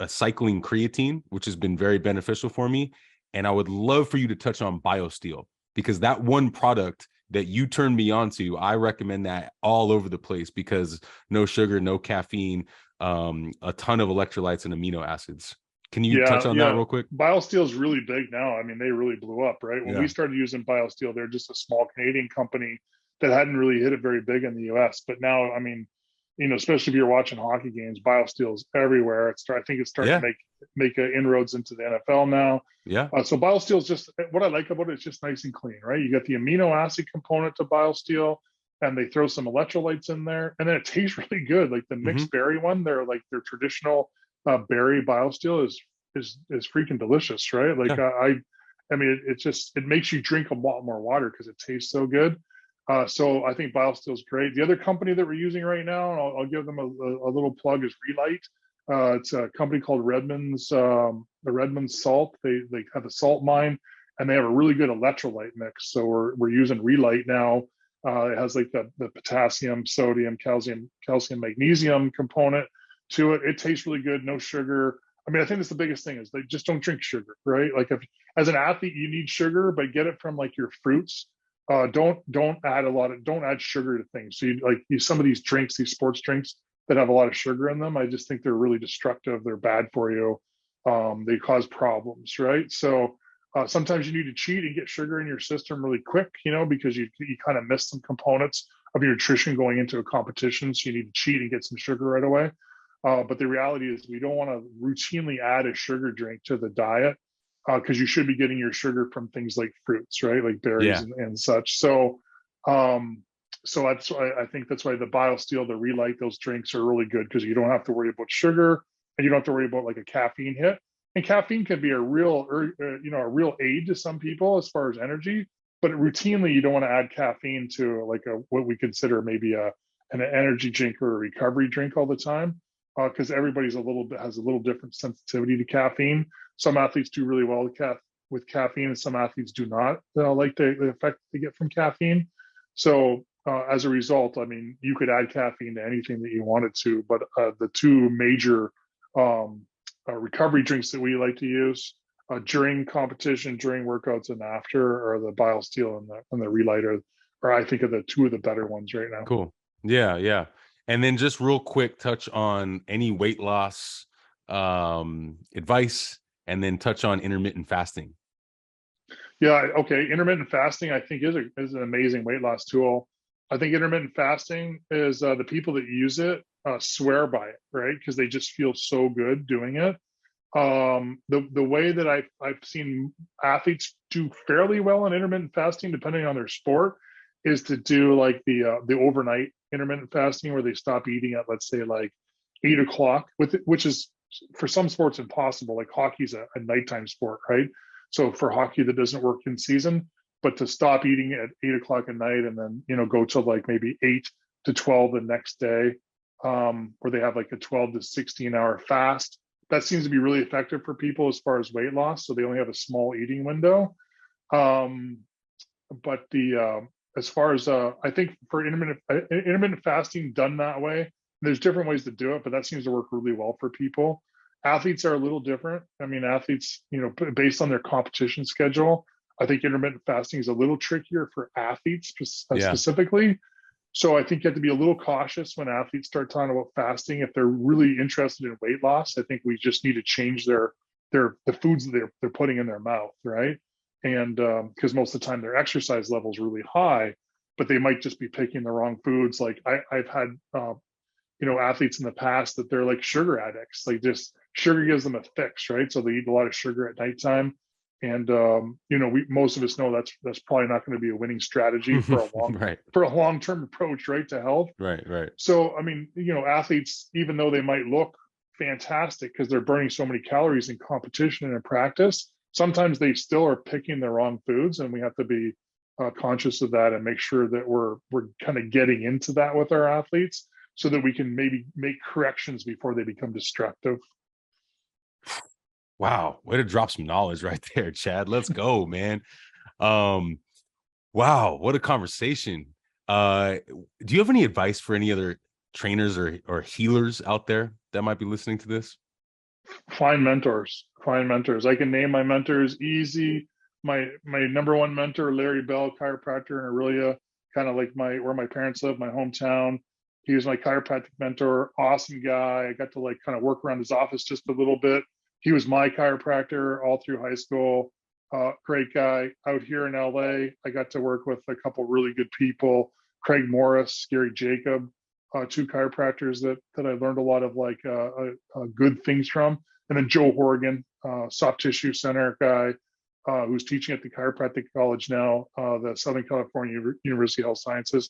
cycling creatine, which has been very beneficial for me. And I would love for you to touch on BioSteel, because that one product that you turned me on to, I recommend that all over the place, because no sugar, no caffeine, a ton of electrolytes and amino acids. Can you touch on that real quick? BioSteel is really big now. I mean, they really blew up, right? When we started using BioSteel, they're just a small Canadian company that hadn't really hit it very big in the US. But now, I mean, especially if you're watching hockey games, BioSteel is everywhere. I think it's starting to make inroads into the NFL now. Yeah. So BioSteel is just, what I like about it, it's just nice and clean, right? You got the amino acid component to BioSteel, and they throw some electrolytes in there, and then it tastes really good. Like the mixed berry one, their traditional berry BioSteel is freaking delicious, right? Like I mean, it makes you drink a lot more water because it tastes so good. So I think BioSteel is great. The other company that we're using right now, and I'll give them a little plug, is Relight. It's a company called Redmond's, the Redmond's Salt. They have a salt mine, and they have a really good electrolyte mix. So we're using Relight now. It has like the potassium, sodium, calcium, magnesium component to it. It tastes really good, no sugar. I mean, I think that's the biggest thing, is they just don't drink sugar, right? Like if as an athlete you need sugar, but get it from like your fruits. Don't add sugar to things. So some of these drinks, these sports drinks that have a lot of sugar in them, I just think they're really destructive. They're bad for you. They cause problems, right? So sometimes you need to cheat and get sugar in your system really quick, because you kind of miss some components of your nutrition going into a competition. So you need to cheat and get some sugar right away. But the reality is we don't want to routinely add a sugar drink to the diet, because you should be getting your sugar from things like fruits, right? Like berries and such. So that's why I think that's why the BioSteel, the Relight, those drinks are really good, because you don't have to worry about sugar, and you don't have to worry about like a caffeine hit. And caffeine can be a real aid to some people as far as energy, but routinely you don't want to add caffeine to like what we consider maybe an energy drink or a recovery drink all the time, because everybody's has a little different sensitivity to caffeine. Some athletes do really well with caffeine, and some athletes do not like the effect they get from caffeine. So as a result, I mean, you could add caffeine to anything that you wanted to, but the two major recovery drinks that we like to use during competition, during workouts, and after are the BioSteel and the Relight, or I think are the two of the better ones right now. Cool. Yeah. And then just real quick, touch on any weight loss advice, and then touch on intermittent fasting. Yeah. Okay. Intermittent fasting, I think, is an amazing weight loss tool. I think intermittent fasting is the people that use it swear by it, right? Because they just feel so good doing it. The way that I've seen athletes do fairly well in intermittent fasting, depending on their sport, is to do like the overnight intermittent fasting where they stop eating at, let's say, like 8 o'clock, which is for some sports impossible. Like hockey's a nighttime sport, right? So for hockey that doesn't work in season, but to stop eating at 8 o'clock at night and then go to like maybe 8 to 12 the next day, where they have like a 12 to 16 hour fast. That seems to be really effective for people as far as weight loss. So they only have a small eating window. But as far as I think for intermittent fasting done that way, there's different ways to do it, but that seems to work really well for people. Athletes are a little different. I mean, athletes, based on their competition schedule, I think intermittent fasting is a little trickier for athletes specifically. So I think you have to be a little cautious when athletes start talking about fasting. If they're really interested in weight loss, I think we just need to change the foods that they're putting in their mouth, right? And because most of the time their exercise level is really high, but they might just be picking the wrong foods. Like I've had athletes in the past that they're like sugar addicts. Like just sugar gives them a fix, right? So they eat a lot of sugar at nighttime. And most of us know that's probably not going to be a winning strategy for a long right. for a long-term approach, right, to health. Right. So I mean, athletes, even though they might look fantastic because they're burning so many calories in competition and in practice, sometimes they still are picking the wrong foods, and we have to be conscious of that and make sure that we're kind of getting into that with our athletes so that we can maybe make corrections before they become destructive. Wow, way to drop some knowledge right there, Chad. Let's go, man. Wow, what a conversation. Do you have any advice for any other trainers or healers out there that might be listening to this? Find mentors. I can name my mentors easy. My number one mentor, Larry Bell, chiropractor in Aurelia, kind of like where my parents live, my hometown. He was my chiropractic mentor, awesome guy. I got to like kind of work around his office just a little bit. He was my chiropractor all through high school. Great guy. Out here in LA, I got to work with a couple really good people. Craig Morris, Gary Jacob, two chiropractors that I learned a lot of good things from. And then Joe Horgan, soft tissue center guy, who's teaching at the chiropractic college now, the Southern California University of Health Sciences.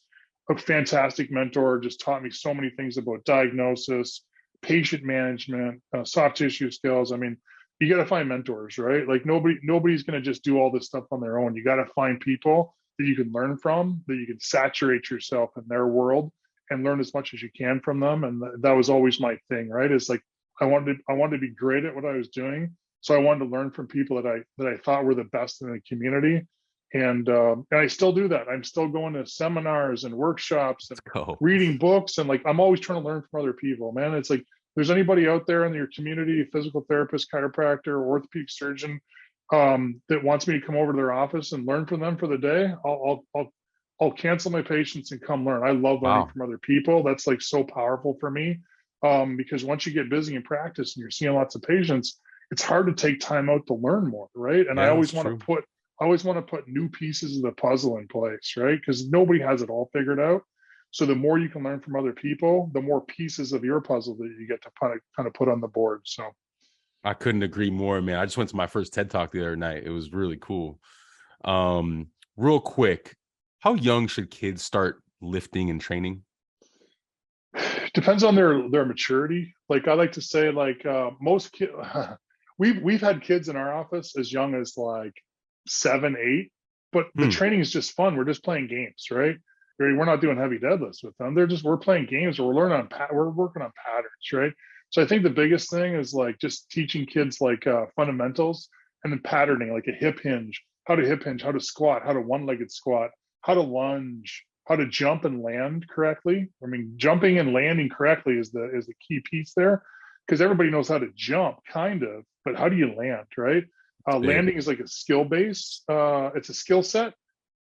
A fantastic mentor, just taught me so many things about diagnosis, patient management, soft tissue skills. I mean, you got to find mentors, right? Like nobody's going to just do all this stuff on their own. You got to find people that you can learn from, that you can saturate yourself in their world and learn as much as you can from them. And that was always my thing, right? It's like I wanted to be great at what I was doing, so I wanted to learn from people that I thought were the best in the community. And I still do that. I'm still going to seminars and workshops and reading books. And like, I'm always trying to learn from other people, man. It's like, there's anybody out there in your community, physical therapist, chiropractor, orthopedic surgeon, that wants me to come over to their office and learn from them for the day, I'll cancel my patients and come learn. I love learning from other people. That's like so powerful for me. Because once you get busy in practice and you're seeing lots of patients, it's hard to take time out to learn more, right? And I always want to put new pieces of the puzzle in place, right? Because nobody has it all figured out. So the more you can learn from other people, the more pieces of your puzzle that you get to kind of put on the board. So I couldn't agree more, man. I just went to my first TED Talk the other night. It was really cool. Real quick, how young should kids start lifting and training? Depends on their maturity. Like I like to say, like most kids, we've had kids in our office as young as like 7, 8, but the training is just fun. We're just playing games, right? We're not doing heavy deadlifts with them. We're playing games, or we're working on patterns, right? So I think the biggest thing is like just teaching kids like fundamentals, and then patterning, like a hip hinge, how to squat, how to one-legged squat, how to lunge, how to jump and land correctly. I mean, jumping and landing correctly is the key piece there, because everybody knows how to jump kind of, but how do you land, right? Landing is like a skill base. It's a skill set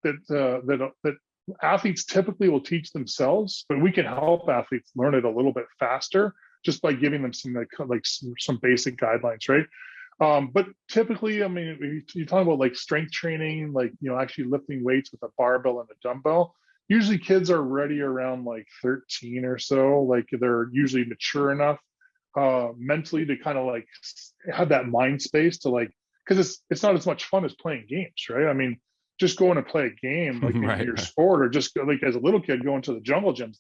that athletes typically will teach themselves, but we can help athletes learn it a little bit faster just by giving them some basic guidelines, right? But typically, I mean, you talk about like strength training, like, actually lifting weights with a barbell and a dumbbell. Usually kids are ready around like 13 or so. Like they're usually mature enough mentally to kind of like have that mind space to like, because it's not as much fun as playing games, right? I mean, just going to play a game like in Right, your right. sport, or just like as a little kid going to the jungle gyms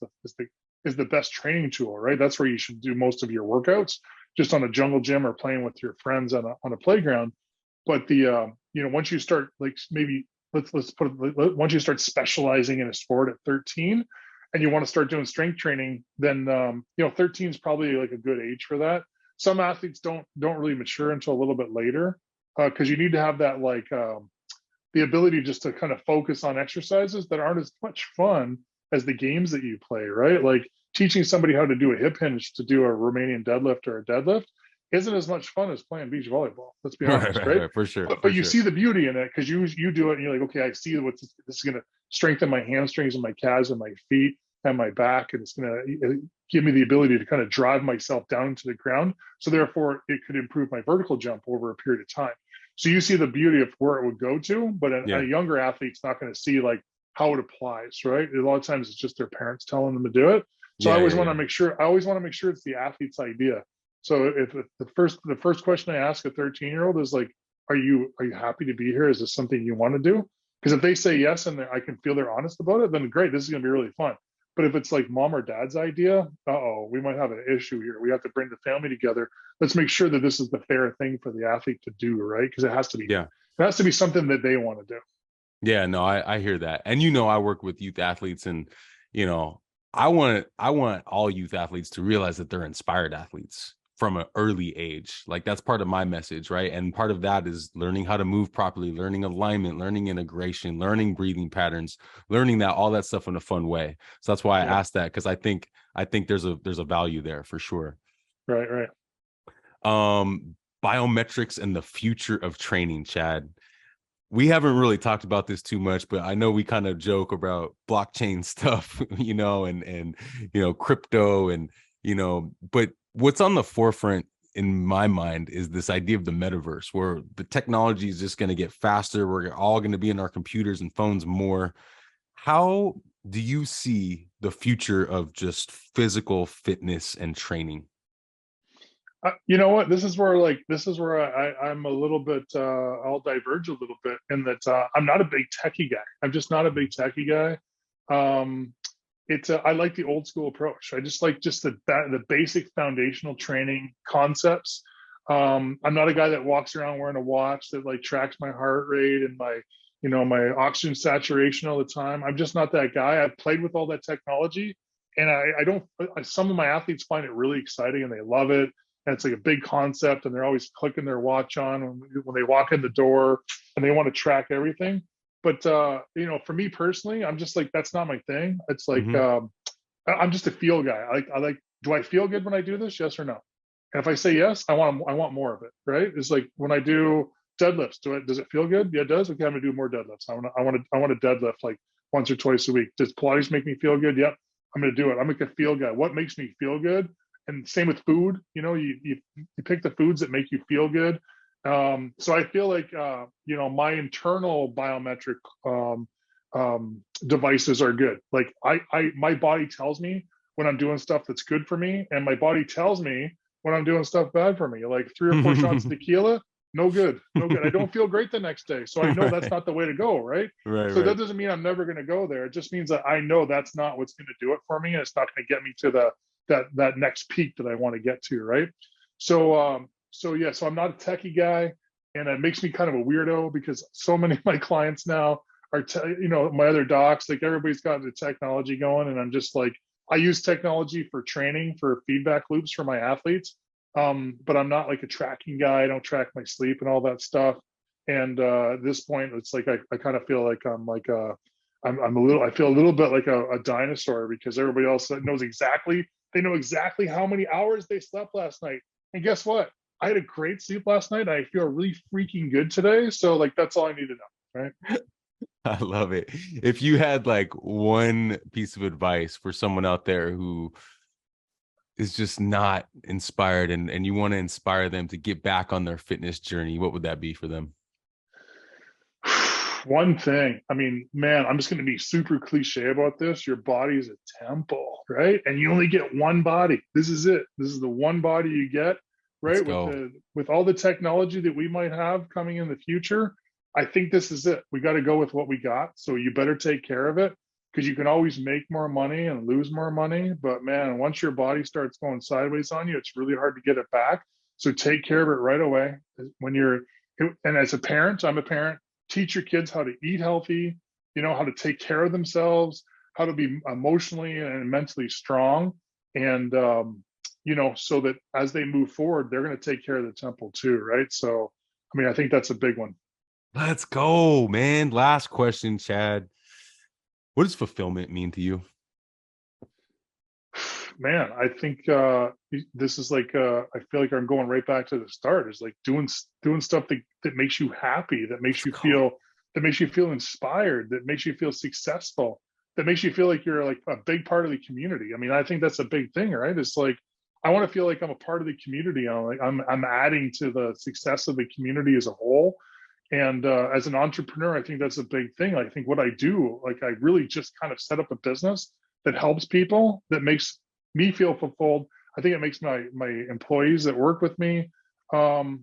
is the best training tool, right? That's where you should do most of your workouts, just on a jungle gym or playing with your friends on a playground. But once you start, like, maybe let's put it, once you start specializing in a sport at 13 and you want to start doing strength training, then 13 is probably like a good age for that. Some athletes don't really mature until a little bit later, because you need to have that, like, the ability just to kind of focus on exercises that aren't as much fun as the games that you play, right? Like teaching somebody how to do a hip hinge to do a Romanian deadlift or a deadlift isn't as much fun as playing beach volleyball. Let's be honest, right? For sure. But you see the beauty in it, because you do it and you're like, okay, I see what this is going to strengthen my hamstrings and my calves and my feet and my back, and it's going to give me the ability to kind of drive myself down into the ground. So therefore, it could improve my vertical jump over a period of time. So you see the beauty of where it would go to, but a younger athlete's not going to see like how it applies, right? A lot of times it's just their parents telling them to do it. So I always want to make sure it's the athlete's idea. So if the first question I ask a 13-year-old is like, are you happy to be here? Is this something you want to do? Because if they say yes and I can feel they're honest about it, then great, this is going to be really fun. But if it's like mom or dad's idea, we might have an issue here. We have to bring the family together. Let's make sure that this is the fair thing for the athlete to do, right? Because it has to be. It has to be something that they want to do. Yeah, no, I hear that. And I work with youth athletes, and I want all youth athletes to realize that they're inspired athletes from an early age. Like that's part of my message, right? And part of that is learning how to move properly, learning alignment, learning integration, learning breathing patterns, learning all that stuff in a fun way. So that's why I asked that, because I think there's a value there for sure. Right. Biometrics and the future of training, Chad. We haven't really talked about this too much, but I know we kind of joke about blockchain stuff, and crypto, and but what's on the forefront in my mind is this idea of the metaverse, where the technology is just going to get faster. We're all going to be in our computers and phones more. How do you see the future of just physical fitness and training? You know what? This is where I'm a little bit, I'll diverge a little bit in that I'm not a big techie guy. I'm just not a big techie guy. I like the old school approach. I just like the basic foundational training concepts. I'm not a guy that walks around wearing a watch that like tracks my heart rate and my oxygen saturation all the time. I'm just not that guy. I've played with all that technology, and some of my athletes find it really exciting and they love it. And it's like a big concept, and they're always clicking their watch on when they walk in the door, and they want to track everything. But for me personally, I'm just like, that's not my thing. It's like I'm just a feel guy. I like. Do I feel good when I do this? Yes or no? And if I say yes, I want more of it. Right? It's like when I do deadlifts. Does it feel good? Yeah, it does. Okay, I'm gonna do more deadlifts. I want to deadlift like once or twice a week. Does Pilates make me feel good? Yep, I'm gonna do it. I'm like a feel guy. What makes me feel good? And same with food. You pick the foods that make you feel good. So I feel like my internal biometric devices are good. Like my body tells me when I'm doing stuff that's good for me, and my body tells me when I'm doing stuff bad for me. Like 3 or 4 shots of tequila, no good. I don't feel great the next day, so I know that's not the way to go, right? So that doesn't mean I'm never going to go there. It just means that I know that's not what's going to do it for me, and it's not going to get me to that next peak that I want to get to, right? So I'm not a techie guy, and it makes me kind of a weirdo, because so many of my clients now are my other docs, like everybody's got the technology going, and I'm just like, I use technology for training, for feedback loops for my athletes, but I'm not like a tracking guy. I don't track my sleep and all that stuff. And at this point, it's like I kind of feel like I feel a little bit like a dinosaur, because everybody else knows exactly how many hours they slept last night. And guess what? I had a great sleep last night. I feel really freaking good today. So like, that's all I need to know, right? I love it. If you had like one piece of advice for someone out there who is just not inspired, and you want to inspire them to get back on their fitness journey, what would that be for them? One thing, I mean, man, I'm just going to be super cliche about this. Your body is a temple, right? And you only get one body. This is it. This is the one body you get, Let's right? go. With all the technology that we might have coming in the future, I think this is it. We got to go with what we got. So you better take care of it, because you can always make more money and lose more money. But man, once your body starts going sideways on you, it's really hard to get it back. So take care of it right away. When you're, and as a parent, I'm a parent, teach your kids how to eat healthy, how to take care of themselves, how to be emotionally and mentally strong. And, so that as they move forward, they're going to take care of the temple too. Right. So, I mean, I think that's a big one. Let's go, man. Last question, Chad. What does fulfillment mean to you? Man, I think this is like I feel like I'm going right back to the start. Is like doing stuff that makes you happy, that makes you feel inspired, that makes you feel successful, that makes you feel like you're like a big part of the community. I mean, I think that's a big thing, right? It's like I want to feel like I'm a part of the community. I'm adding to the success of the community as a whole. And as an entrepreneur, I think that's a big thing. I think what I do, like I really just kind of set up a business that helps people, that makes me feel fulfilled. I think it makes my employees that work with me, I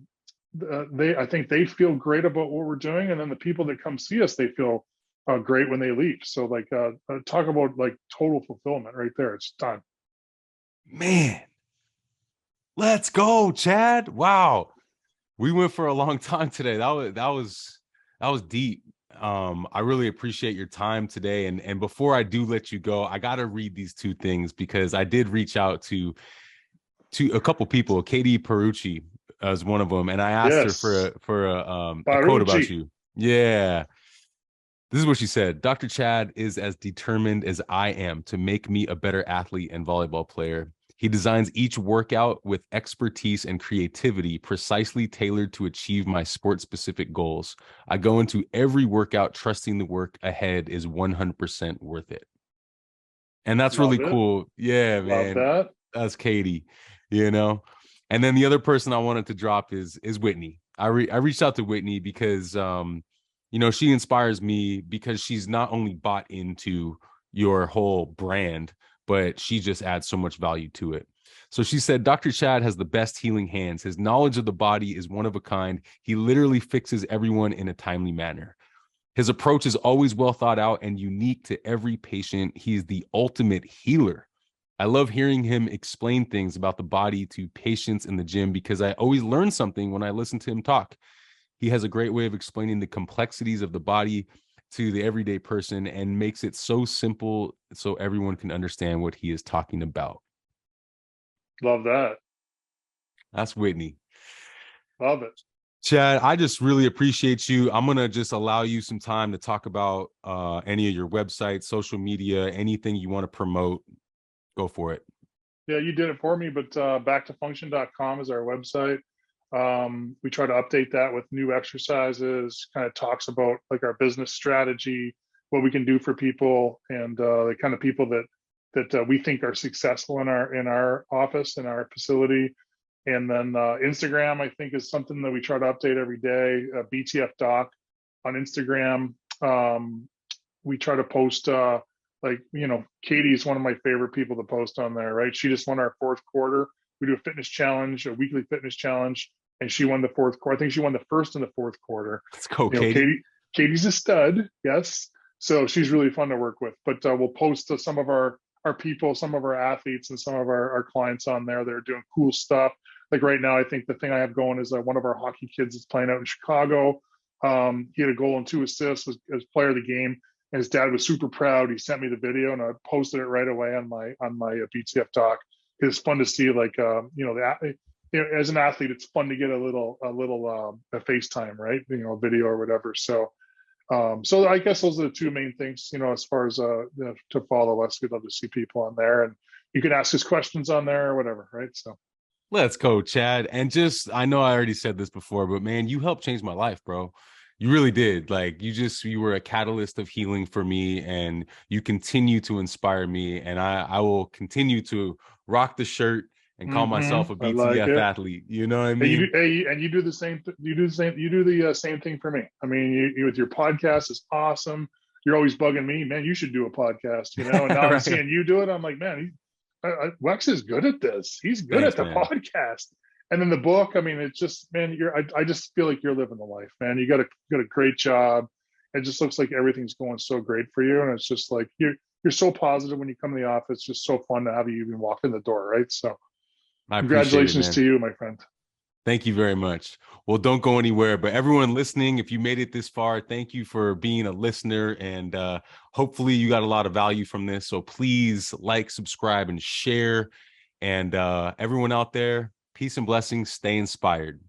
think they feel great about what we're doing, and then the people that come see us, they feel great when they leave. So like talk about like total fulfillment right there. It's done. Man, let's go, Chad. Wow, we went for a long time today. That was deep. I really appreciate your time today. And before I do let you go, I got to read these two things, because I did reach out to a couple people. Katie Perucci as one of them, and I asked her for a quote about you. Yeah. This is what she said. Dr. Chad is as determined as I am to make me a better athlete and volleyball player. He designs each workout with expertise and creativity precisely tailored to achieve my sport-specific goals. I go into every workout trusting the work ahead is 100% worth it. And that's really cool. Yeah, man. Love that. That's Katie, And then the other person I wanted to drop is Whitney. I reached out to Whitney because she inspires me, because she's not only bought into your whole brand, but she just adds so much value to it. So she said, Dr. Chad has the best healing hands. His knowledge of the body is one of a kind. He literally fixes everyone in a timely manner. His approach is always well thought out and unique to every patient. He is the ultimate healer. I love hearing him explain things about the body to patients in the gym, because I always learn something when I listen to him talk. He has a great way of explaining the complexities of the body to the everyday person and makes it so simple so everyone can understand what he is talking about. Love that. That's Whitney. Love it. Chad, I just really appreciate you. I'm going to just allow you some time to talk about any of your websites, social media, anything you want to promote. Go for it. Yeah, you did it for me, but backtofunction.com is our website. We try to update that with new exercises, kind of talks about like our business strategy, what we can do for people, and the kind of people that we think are successful in our office, in our facility. And then Instagram, I think, is something that we try to update every day. BTF Doc on Instagram. We try to post Katie is one of my favorite people to post on there, right? She just won our fourth quarter. We do a fitness challenge, a weekly fitness challenge, and she won the fourth quarter. I think she won the first and the fourth quarter. Let's go, Katie. Katie's a stud, yes. So she's really fun to work with. But we'll post some of our people, some of our athletes, and some of our clients on there that are doing cool stuff. Like right now, I think the thing I have going is one of our hockey kids is playing out in Chicago. He had a goal and 2 assists, was player of the game. And his dad was super proud. He sent me the video, and I posted it right away on my BTF Doc. It's fun to see, as an athlete, it's fun to get a little FaceTime, right? A video or whatever. So I guess those are the two main things. As far as to follow us, we'd love to see people on there, and you can ask us questions on there or whatever, right? So. Let's go, Chad. And I know I already said this before, but man, you helped change my life, bro. You really did. Like you were a catalyst of healing for me, and you continue to inspire me. And I will continue to rock the shirt and call myself a I like BTF it. athlete. You know what I And mean? you do the same. You do the same thing for me. I mean, you with your podcast is awesome. You're always bugging me, man. You should do a podcast, you know. And now I'm Right. seeing you do it. I'm like, man, Wex is good at this. He's good Thanks, at the man. podcast. And then the book. I mean, it's just, man. I just feel like you're living the life, man. You got a great job. It just looks like everything's going so great for you, and it's just like you're so positive when you come to the office. It's just so fun to have you even walk in the door, right? So, I appreciate it, congratulations man. to you, my friend. Thank you very much. Well, don't go anywhere. But everyone listening, if you made it this far, thank you for being a listener. And hopefully you got a lot of value from this. So please like, subscribe, and share. And everyone out there, peace and blessings. Stay inspired.